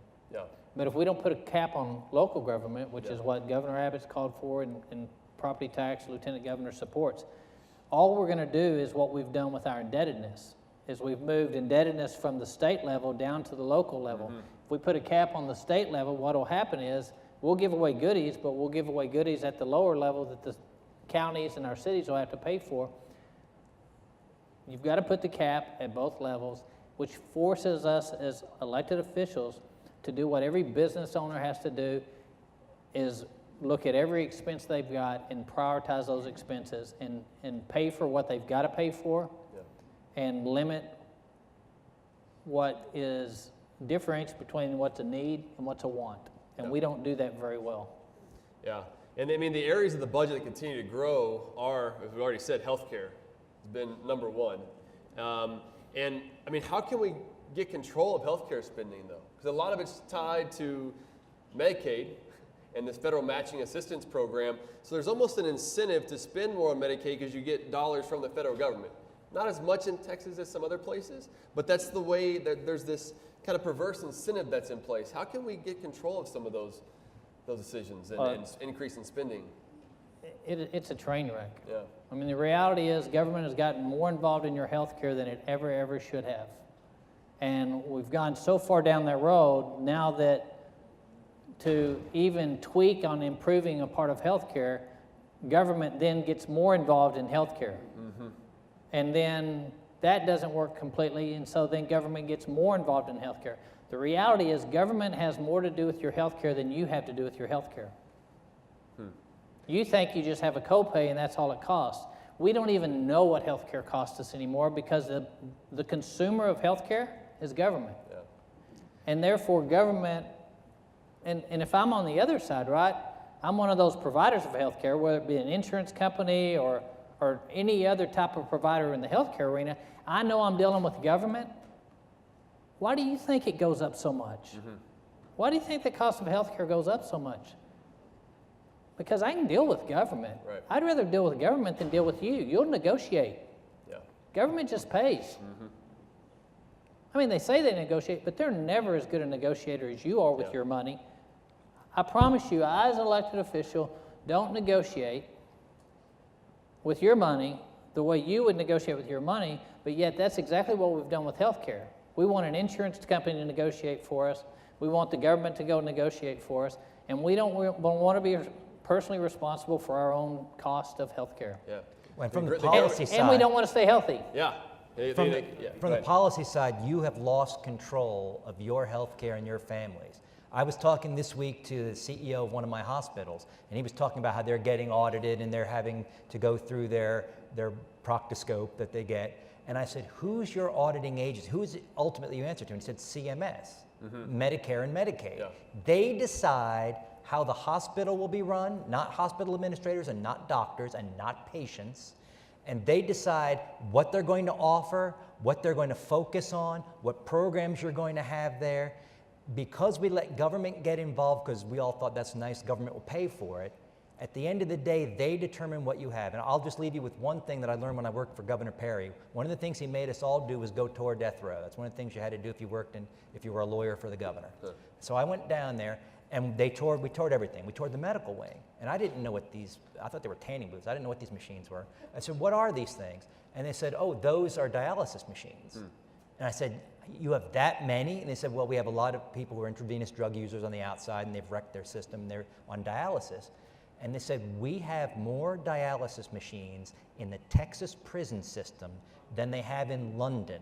but if we don't put a cap on local government, which is what Governor Abbott's called for and property tax, Lieutenant Governor supports, all we're going to do is what we've done with our indebtedness, is we've moved indebtedness from the state level down to the local level. If we put a cap on the state level, what will happen is we'll give away goodies, but we'll give away goodies at the lower level that the counties and our cities will have to pay for. You've got to put the cap at both levels, which forces us as elected officials to do what every business owner has to do, is look at every expense they've got and prioritize those expenses and pay for what they've got to pay for, and limit what is differentiates between what's a need and what's a want. And we don't do that very well. Yeah, and I mean, the areas of the budget that continue to grow are, as we already said, healthcare has been number one. And I mean, how can we get control of healthcare spending though? Because a lot of it's tied to Medicaid and this federal matching assistance program. So there's almost an incentive to spend more on Medicaid because you get dollars from the federal government. Not as much in Texas as some other places, but that's the way that there's this kind of perverse incentive that's in place. How can we get control of some of those decisions and increase in spending? It's a train wreck. Yeah. I mean, the reality is government has gotten more involved in your health care than it ever should have. And we've gone so far down that road now that to even tweak on improving a part of health care, government then gets more involved in health care. And then that doesn't work completely, and so then government gets more involved in healthcare. The reality is government has more to do with your healthcare than you have to do with your healthcare. You think you just have a copay and that's all it costs. We don't even know what healthcare costs us anymore because the consumer of healthcare is government. And therefore government, and if I'm on the other side, right, I'm one of those providers of healthcare, whether it be an insurance company or any other type of provider in the healthcare arena, I know I'm dealing with government. Why do you think it goes up so much? Why do you think the cost of healthcare goes up so much? Because I can deal with government. Right. I'd rather deal with government than deal with you. You'll negotiate. Government just pays. I mean, they say they negotiate, but they're never as good a negotiator as you are with your money. I promise you, I as an elected official don't negotiate with your money the way you would negotiate with your money, but yet that's exactly what we've done with healthcare. We want an insurance company to negotiate for us. We want the government to go negotiate for us, and we don't want to be personally responsible for our own cost of healthcare. And from the policy side, and we don't want to stay healthy. From the policy side, you have lost control of your healthcare and your families. I was talking this week to the CEO of one of my hospitals, and he was talking about how they're getting audited and they're having to go through their proctoscope that they get. And I said, who's your auditing agency? Who is it ultimately you answer to? And he said, CMS, Medicare and Medicaid. They decide how the hospital will be run, not hospital administrators and not doctors and not patients. And they decide what they're going to offer, what they're going to focus on, what programs you're going to have there. Because we let government get involved, because we all thought that's nice, government will pay for it, at the end of the day, they determine what you have. And I'll just leave you with one thing that I learned when I worked for Governor Perry. One of the things he made us all do was go toward death row. That's one of the things you had to do if you were a lawyer for the governor. So I went down there, and we toured everything. We toured the medical wing. And I didn't know what I thought they were tanning booths. I didn't know what these machines were. I said, what are these things? And they said, oh, those are dialysis machines. And I said, you have that many? And they said, well, we have a lot of people who are intravenous drug users on the outside, and they've wrecked their system, and they're on dialysis. And they said, we have more dialysis machines in the Texas prison system than they have in London,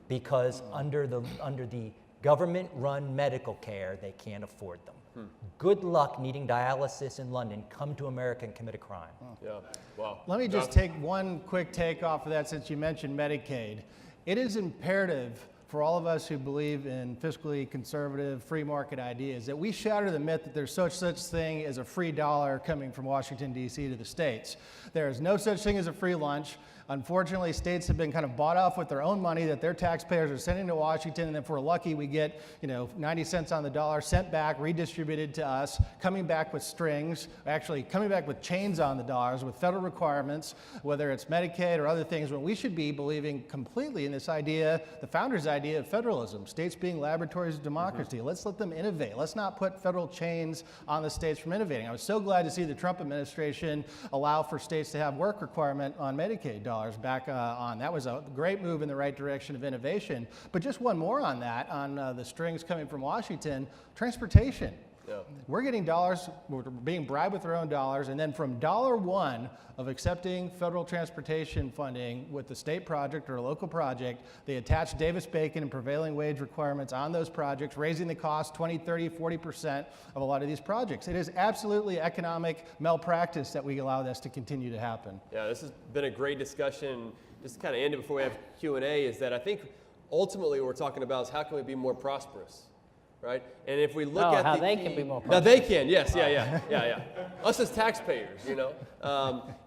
because under the government-run medical care, they can't afford them. Good luck needing dialysis in London. Come to America and commit a crime. Wow. Let me just take one quick take off of that since you mentioned Medicaid. It is imperative for all of us who believe in fiscally conservative free market ideas that we shatter the myth that there's such thing as a free dollar coming from Washington, D.C. to the states. There is no such thing as a free lunch. Unfortunately, states have been kind of bought off with their own money that their taxpayers are sending to Washington, and if we're lucky, we get 90 cents on the dollar sent back, redistributed to us, coming back with strings, actually coming back with chains on the dollars, with federal requirements, whether it's Medicaid or other things, when we should be believing completely in this idea, the founders' idea of federalism, states being laboratories of democracy. Let's let them innovate. Let's not put federal chains on the states from innovating. I was so glad to see the Trump administration allow for states to have work requirement on Medicaid dollars back on. That was a great move in the right direction of innovation. But just one more on that, on the strings coming from Washington, transportation. Yeah. We're getting dollars, we're being bribed with our own dollars, and then from dollar one of accepting federal transportation funding with the state project or a local project, they attach Davis-Bacon and prevailing wage requirements on those projects, raising the cost 20, 30, 40% of a lot of these projects. It is absolutely economic malpractice that we allow this to continue to happen. Yeah, this has been a great discussion. Just to kind of end it before we have Q&A, is that I think ultimately what we're talking about is how can we be more prosperous? Right? And if we look at how the they key, can be more now they can, yes, yeah. Us as taxpayers,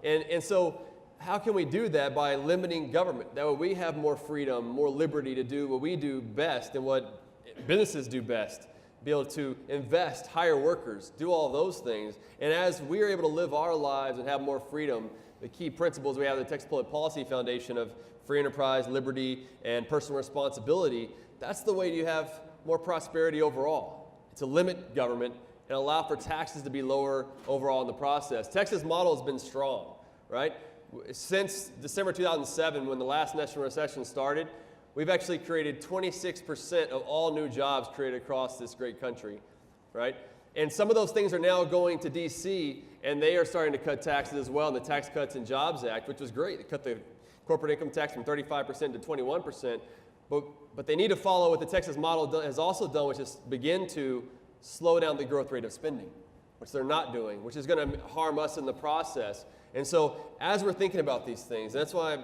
and so how can we do that? By limiting government. That way we have more freedom, more liberty to do what we do best and what businesses do best. Be able to invest, hire workers, do all those things. And as we are able to live our lives and have more freedom, the key principles we have in the Texas Public Policy Foundation of free enterprise, liberty, and personal responsibility, that's the way you have more prosperity overall. To limit government and allow for taxes to be lower overall in the process. Texas model has been strong, right? Since December 2007, when the last national recession started, we've actually created 26% of all new jobs created across this great country, right? And some of those things are now going to D.C., and they are starting to cut taxes as well in the Tax Cuts and Jobs Act, which was great. They cut the corporate income tax from 35% to 21%. But they need to follow what the Texas model has also done, which is begin to slow down the growth rate of spending, which they're not doing, which is going to harm us in the process. And so as we're thinking about these things, that's why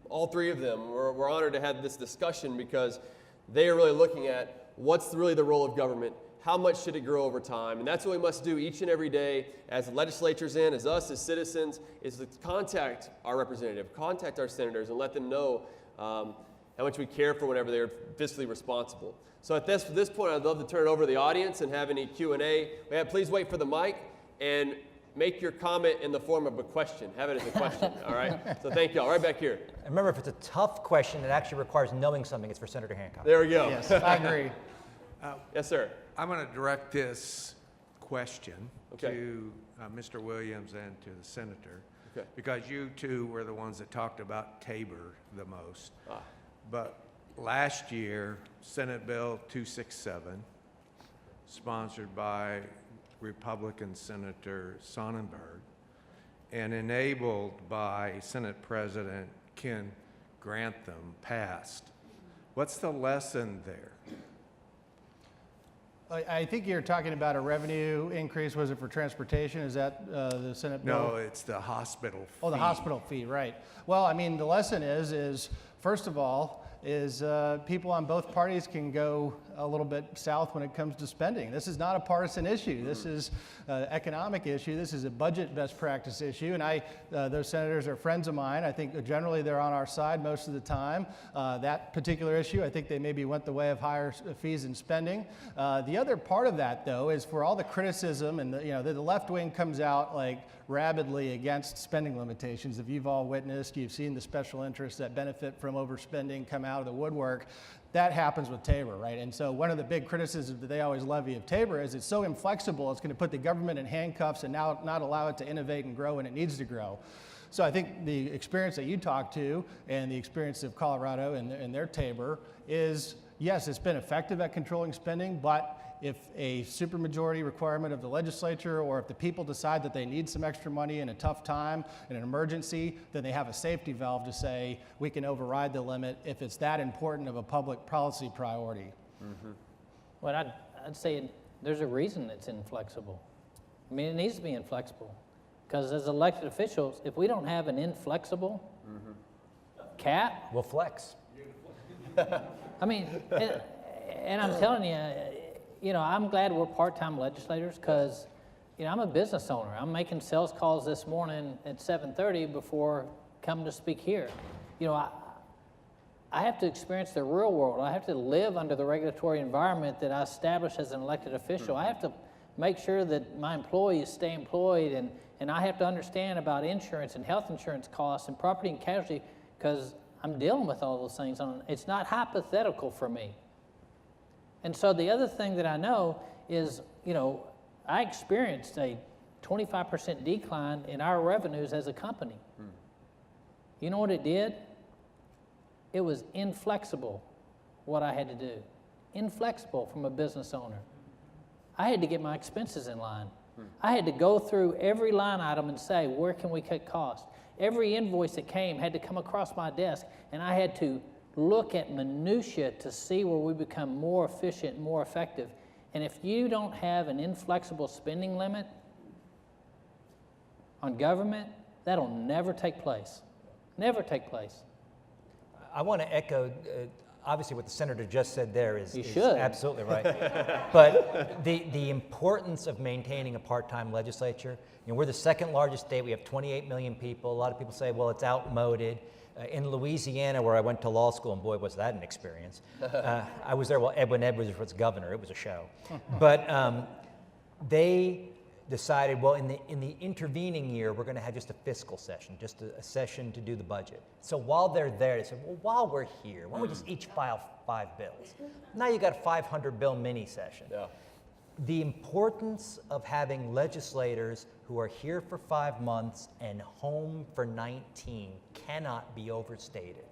all three of them, we're honored to have this discussion, because they are really looking at what's really the role of government, how much should it grow over time, and that's what we must do each and every day as legislatures as us, as citizens, is to contact our representative, contact our senators, and let them know how much we care for whenever they're fiscally responsible. So at this point, I'd love to turn it over to the audience and have any Q&A. Please wait for the mic and make your comment in the form of a question. Have it as a question, all right? So thank you all. Right back here. And remember, if it's a tough question that actually requires knowing something, it's for Senator Hancock. There we go. Yes, I agree. Yes, sir. I'm going to direct this question Okay. to Mr. Williams and to the senator, Okay. because you two were the ones that talked about Tabor the most. But last year, Senate Bill 267, sponsored by Republican Senator Sonnenberg and enabled by Senate President Ken Grantham, passed. What's the lesson there? I think you're talking about a revenue increase. Was it for transportation? Is that the Senate bill? No, it's the hospital fee. Oh, the hospital fee, right. Well, I mean, the lesson is first of all, is people on both parties can go a little bit south when it comes to spending. This is not a partisan issue. This is an economic issue. This is a budget best practice issue. And those senators are friends of mine. I think generally they're on our side most of the time. That particular issue, I think they maybe went the way of higher fees and spending. The other part of that, though, is for all the criticism, and the left wing comes out like rabidly against spending limitations. If you've all witnessed, you've seen the special interests that benefit from overspending come out of the woodwork. That happens with Tabor, right? And so one of the big criticisms that they always levy of Tabor is it's so inflexible, it's going to put the government in handcuffs and now not allow it to innovate and grow when it needs to grow. So I think the experience that you talked to and the experience of Colorado and their Tabor is, yes, it's been effective at controlling spending, but if a supermajority requirement of the legislature or if the people decide that they need some extra money in a tough time, in an emergency, then they have a safety valve to say we can override the limit if it's that important of a public policy priority. Mm-hmm. Well, I'd say there's a reason it's inflexible. I mean, it needs to be inflexible. Because as elected officials, if we don't have an inflexible cap, We'll flex. I mean, and I'm telling you, I'm glad we're part-time legislators because, I'm a business owner. I'm making sales calls this morning at 7:30 before come to speak here. You know, I have to experience the real world. I have to live under the regulatory environment that I established as an elected official. I have to make sure that my employees stay employed, and I have to understand about insurance and health insurance costs and property and casualty, because I'm dealing with all those things. It's not hypothetical for me. And so the other thing that I know is, you know, I experienced a 25% decline in our revenues as a company. You know what it did? It was inflexible what I had to do. Inflexible from a business owner. I had to get my expenses in line. I had to go through every line item and say, where can we cut costs? Every invoice that came had to come across my desk, and I had to look at minutia to see where we become more efficient and more effective. And if you don't have an inflexible spending limit on government, that'll never take place. Never take place. I want to echo, obviously what the senator just said there is absolutely right. But the importance of maintaining a part-time legislature, you know, we're the second largest state. We have 28 million people. A lot of people say, well, it's outmoded. In Louisiana, where I went to law school, and boy, was that an experience. I was there while Edwin Edwards was governor. It was a show. But they decided, well, in the intervening year, we're going to have just a fiscal session, just a session to do the budget. So while they're there, they said, well, while we're here, why don't we just each file 5 bills? Now you got a 500 bill mini session. Yeah. The importance of having legislators who are here for 5 months and home for 19 cannot be overstated.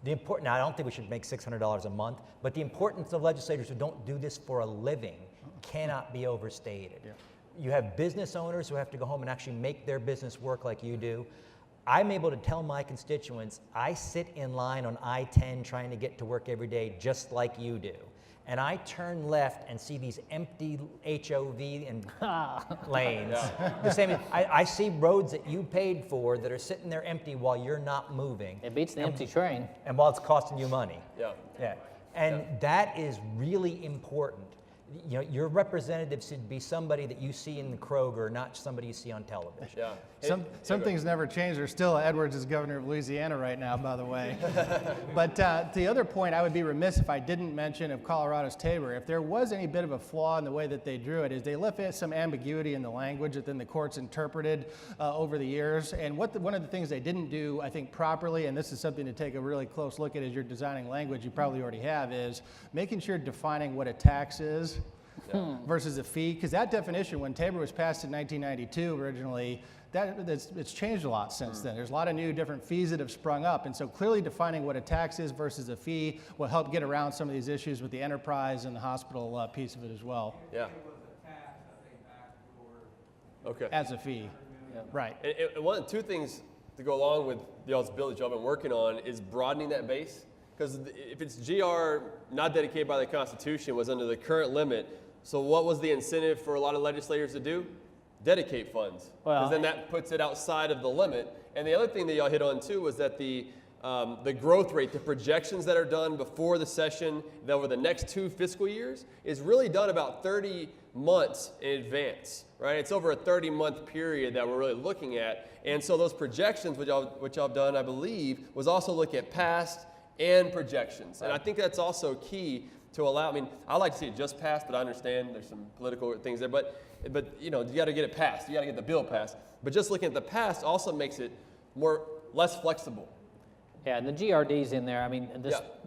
Now, I don't think we should make $600 a month, but the importance of legislators who don't do this for a living cannot be overstated. Yeah. You have business owners who have to go home and actually make their business work like you do. I'm able to tell my constituents, I sit in line on I-10 trying to get to work every day just like you do. And I turn left and see these empty HOV and lanes. Yeah. The same. I see roads that you paid for that are sitting there empty while you're not moving. It beats the empty train. And while it's costing you money. Yeah. Yeah. And that is really important. You know, your representative should be somebody that you see in the Kroger, not somebody you see on television. Yeah. Some things never change. There's still Edwards is governor of Louisiana right now, by the way. But to the other point, I would be remiss if I didn't mention of Colorado's Tabor. If there was any bit of a flaw in the way that they drew it, is they left some ambiguity in the language that then the courts interpreted over the years. And one of the things they didn't do, I think, properly, and this is something to take a really close look at as you're designing language, you probably already have, is making sure defining what a tax is. Yeah. Versus a fee, because that definition, when Tabor was passed in 1992 originally, it's changed a lot since then. There's a lot of new different fees that have sprung up, and so clearly defining what a tax is versus a fee will help get around some of these issues with the enterprise and the hospital piece of it as well. Yeah. It was a tax, I think, back Okay. As a fee, yeah. Right. And two things to go along with y'all's bill that y'all been working on is broadening that base, because if it's GR not dedicated by the Constitution was under the current limit. So what was the incentive for a lot of legislators to do? Dedicate funds. Because then that puts it outside of the limit. And the other thing that y'all hit on too was that the growth rate, the projections that are done before the session that over the next 2 fiscal years is really done about 30 months in advance, right? It's over a 30-month period that we're really looking at. And so those projections, which y'all have done, I believe, was also look at past and projections. And I think that's also key to allow, I mean, I like to see it just passed, but I understand there's some political things there, but you know, you got to get it passed. You got to get the bill passed. But just looking at the past also makes it less flexible. Yeah, and the GRD's in there. I mean,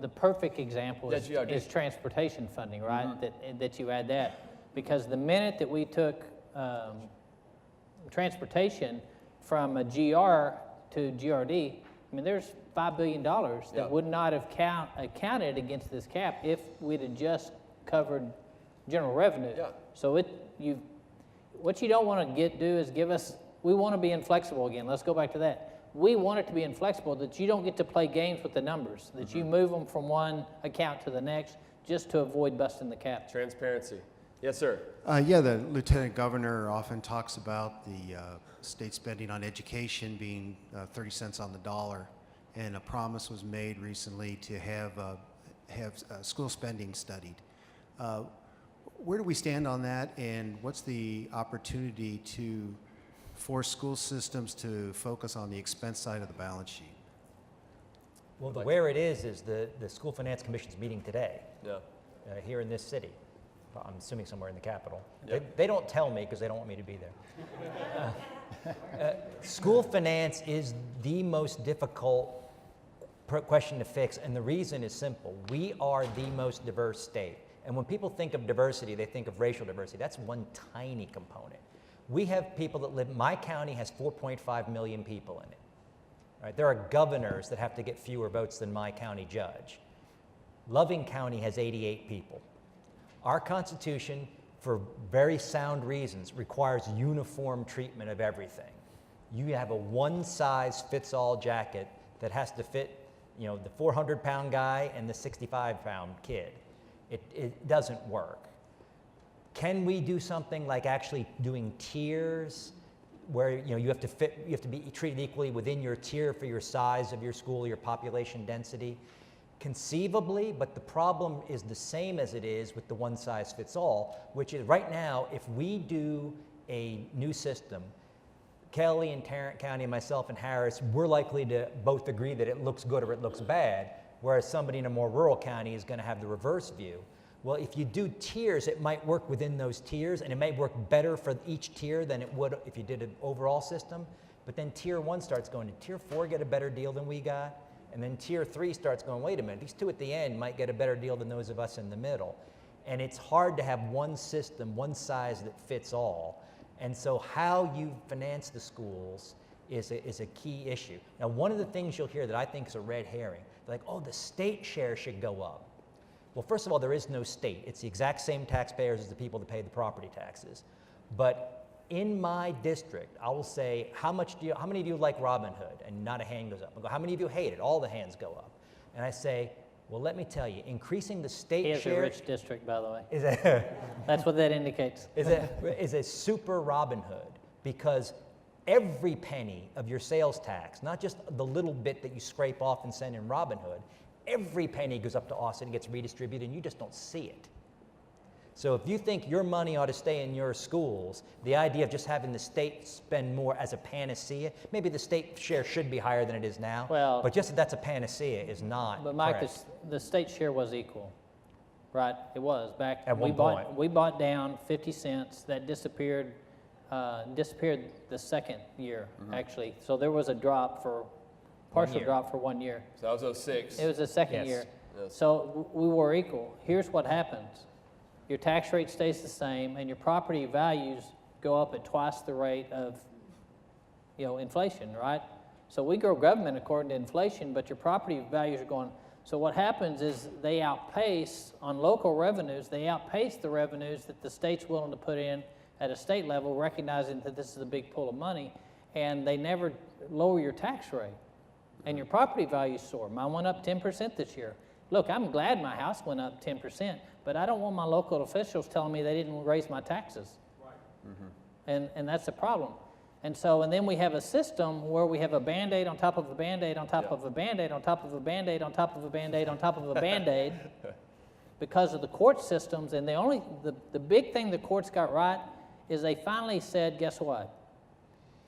the perfect example is transportation funding, right? Mm-hmm. That you add that, because the minute that we took transportation from a GR to GRD, I mean, there's $5 billion that would not have counted against this cap if we'd have just covered general revenue. Yeah. So what you don't want to do is we want to be inflexible again. Let's go back to that. We want it to be inflexible, that you don't get to play games with the numbers, that you move them from one account to the next just to avoid busting the cap. Transparency. Yes, sir. The lieutenant governor often talks about the state spending on education being 30 cents on the dollar. And a promise was made recently to have school spending studied. Where do we stand on that, and what's the opportunity to force school systems to focus on the expense side of the balance sheet. Well, where it is the School Finance Commission's meeting today. Yeah. Here in this city. I'm assuming somewhere in the Capitol. Yep. They don't tell me because they don't want me to be there. School finance is the most difficult question to fix, and the reason is simple. We are the most diverse state. And when people think of diversity, they think of racial diversity. That's one tiny component. We have people that live, my county has 4.5 million people in it. Right? There are governors that have to get fewer votes than my county judge. Loving County has 88 people. Our Constitution, for very sound reasons, requires uniform treatment of everything. You have a one-size-fits-all jacket that has to fit, the 400-pound guy and the 65-pound kid. It doesn't work. Can we do something like actually doing tiers, where you have to be treated equally within your tier for your size of your school, your population density? Conceivably, but the problem is the same as it is with the one-size-fits-all, which is right now, if we do a new system, Kelly and Tarrant County and myself and Harris, we're likely to both agree that it looks good or it looks bad, whereas somebody in a more rural county is going to have the reverse view. Well, if you do tiers, it might work within those tiers, and it may work better for each tier than it would if you did an overall system, but then tier 1 starts going, did tier 4 get a better deal than we got? And then tier 3 starts going, wait a minute, these two at the end might get a better deal than those of us in the middle. And it's hard to have one system, one size that fits all. And so how you finance the schools is a key issue. Now, one of the things you'll hear that I think is a red herring, they're like, oh, the state share should go up. Well, first of all, there is no state. It's the exact same taxpayers as the people that pay the property taxes. But in my district, I will say, how many of you like Robin Hood? And not a hand goes up. I go, how many of you hate it? All the hands go up. And I say, well, let me tell you, increasing the state He has share a rich district, by the way. is a, That's what that indicates. is a super Robin Hood, because every penny of your sales tax, not just the little bit that you scrape off and send in Robin Hood, every penny goes up to Austin and gets redistributed, and you just don't see it. So if you think your money ought to stay in your schools, the idea of just having the state spend more as a panacea, maybe the state share should be higher than it is now, Well, but just that that's a panacea is not But Mike, correct. the state share was equal, right? It was back. At one point. We bought down 50 cents. That disappeared the second year, actually. So there was a drop partial drop for 1 year. So that was 06. It was the second Yes. year. Yes. So we were equal. Here's what happens. Your tax rate stays the same, and your property values go up at twice the rate of, inflation, right? So we grow government according to inflation, but your property values are going. So what happens is they outpace, on local revenues, they outpace the revenues that the state's willing to put in at a state level, recognizing that this is a big pool of money, and they never lower your tax rate. And your property values soar. Mine went up 10% this year. Look, I'm glad my house went up 10%, but I don't want my local officials telling me they didn't raise my taxes. Right. Mm-hmm. And that's the problem. And then we have a system where we have a Band-Aid on top of a Band-Aid on top of a Band-Aid on top of a Band-Aid on top of a Band-Aid on top of a Band-Aid because of the court systems. And the big thing the courts got right is they finally said, guess what?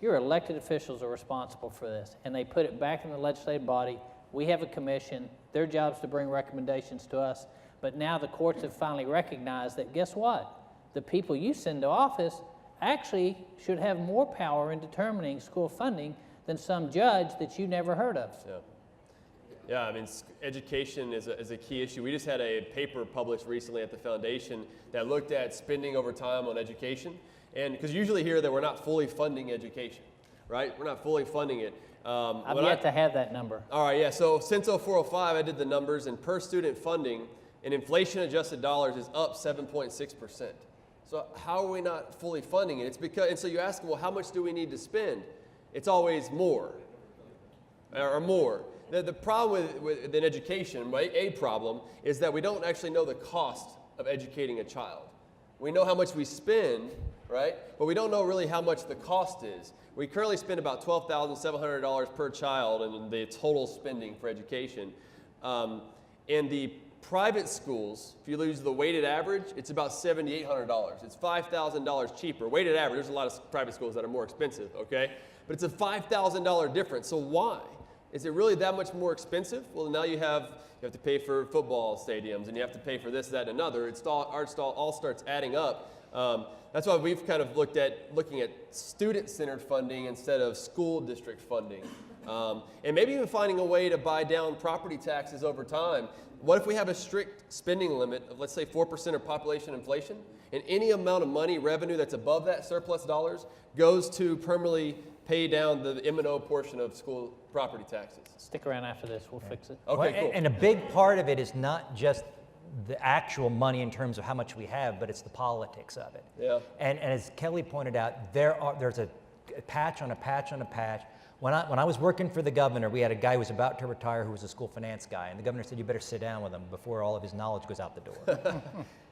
Your elected officials are responsible for this. And they put it back in the legislative body. We have a commission. Their job is to bring recommendations to us. But now the courts have finally recognized that, guess what? The people you send to office actually should have more power in determining school funding than some judge that you never heard of. Yeah, I mean, education is a key issue. We just had a paper published recently at the foundation that looked at spending over time on education. And because you usually hear that we're not fully funding education, right? We're not fully funding it. I've yet to have that number. All right, yeah, so since 0405, I did the numbers, and per student funding in inflation-adjusted dollars is up 7.6%. So how are we not fully funding it? It's because, and so you ask, well, how much do we need to spend? It's always more, or more. The problem with education, right, a problem, is that we don't actually know the cost of educating a child. We know how much we spend, right, but we don't know really how much the cost is. We currently spend about $12,700 per child in the total spending for education. And the Private schools, if you use the weighted average, it's about $7,800. It's $5,000 cheaper. Weighted average, there's a lot of private schools that are more expensive, okay? But it's a $5,000 difference. So why? Is it really that much more expensive? Well, now you have to pay for football stadiums, and you have to pay for this, that, and another. It all starts adding up. That's why we've kind of looking at student-centered funding instead of school district funding. And maybe even finding a way to buy down property taxes over time. What if we have a strict spending limit of, let's say, 4% of population inflation, and any amount of money, revenue that's above that surplus dollars goes to permanently pay down the M&O portion of school property taxes? Stick around after this, we'll fix it. Okay, Well, cool. And a big part of it is not just the actual money in terms of how much we have, but it's the politics of it. Yeah. And as Kelly pointed out, there's a patch on a patch on a patch. When I was working for the governor, we had a guy who was about to retire who was a school finance guy, and the governor said, you better sit down with him before all of his knowledge goes out the door.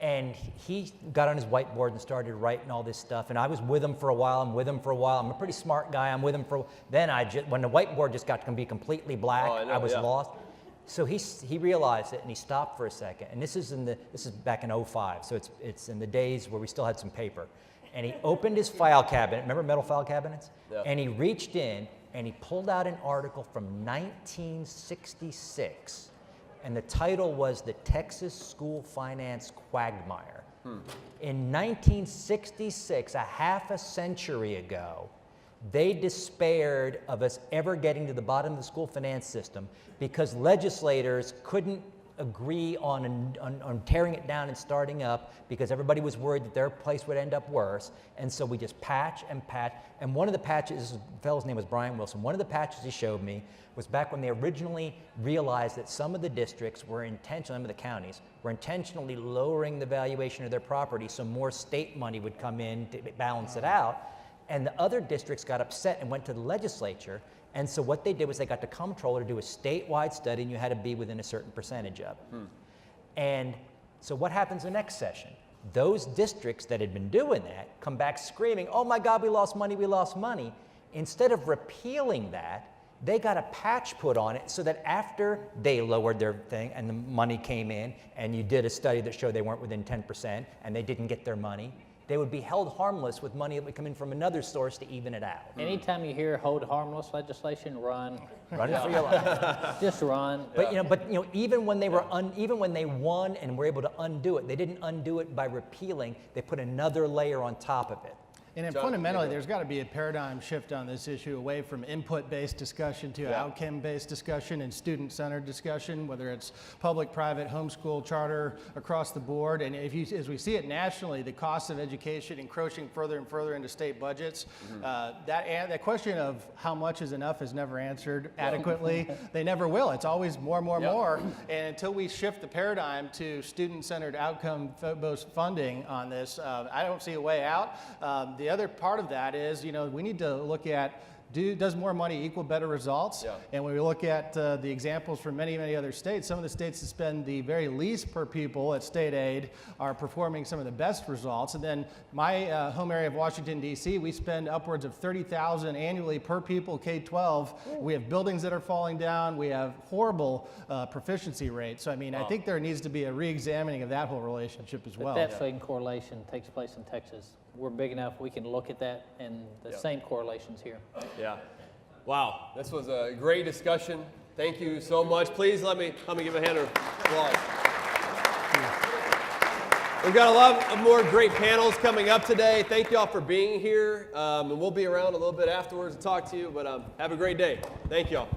And he got on his whiteboard and started writing all this stuff, and I was with him for a while. I'm a pretty smart guy. I'm with him for, then when the whiteboard just got to be completely black, I was lost. So he realized it, and he stopped for a second. And this is back in '05, so it's in the days where we still had some paper. And he opened his file cabinet. Remember metal file cabinets? Yeah. And he reached in and he pulled out an article from 1966, and the title was "The Texas School Finance Quagmire." In 1966, a half a century ago, they despaired of us ever getting to the bottom of the school finance system because legislators couldn't agree on tearing it down and starting up because everybody was worried that their place would end up worse. And so we just patch and patch. And one of the patches, the fellow's name was Brian Wilson, one of the patches he showed me was back when they originally realized that some of the districts were some of the counties were intentionally lowering the valuation of their property so more state money would come in to balance it out. And the other districts got upset and went to the legislature. And so what they did was they got the comptroller to do a statewide study, and you had to be within a certain percentage of it. And so what happens the next session? Those districts that had been doing that come back screaming, oh my God, we lost money, we lost money. Instead of repealing that, they got a patch put on it so that after they lowered their thing and the money came in, and you did a study that showed they weren't within 10% and they didn't get their money, they would be held harmless with money that would come in from another source to even it out. Anytime you hear hold harmless legislation, run. Run it for your life. Just run. But even when they won and were able to undo it, they didn't undo it by repealing. They put another layer on top of it. And then fundamentally, there's got to be a paradigm shift on this issue away from input-based discussion to outcome-based discussion and student-centered discussion, whether it's public, private, homeschool, charter, across the board. And as we see it nationally, the cost of education encroaching further and further into state budgets. That question of how much is enough is never answered adequately. They never will. It's always more, more, more. And until we shift the paradigm to student-centered outcome-based funding on this, I don't see a way out. The other part of that is, we need to look at, does more money equal better results? And when we look at the examples from many, many other states, some of the states that spend the very least per pupil at state aid are performing some of the best results. And then my home area of Washington, D.C., we spend upwards of $30,000 annually per pupil K-12. We have buildings that are falling down. We have horrible proficiency rates. So, I think there needs to be a re-examining of that whole relationship as well. That same correlation takes place in Texas. We're big enough, we can look at that, and the same correlations here. Yeah. Wow, this was a great discussion. Thank you so much. Please let me give a hand of applause. We've got a lot of more great panels coming up today. Thank you all for being here. And we'll be around a little bit afterwards to talk to you, but have a great day. Thank you all.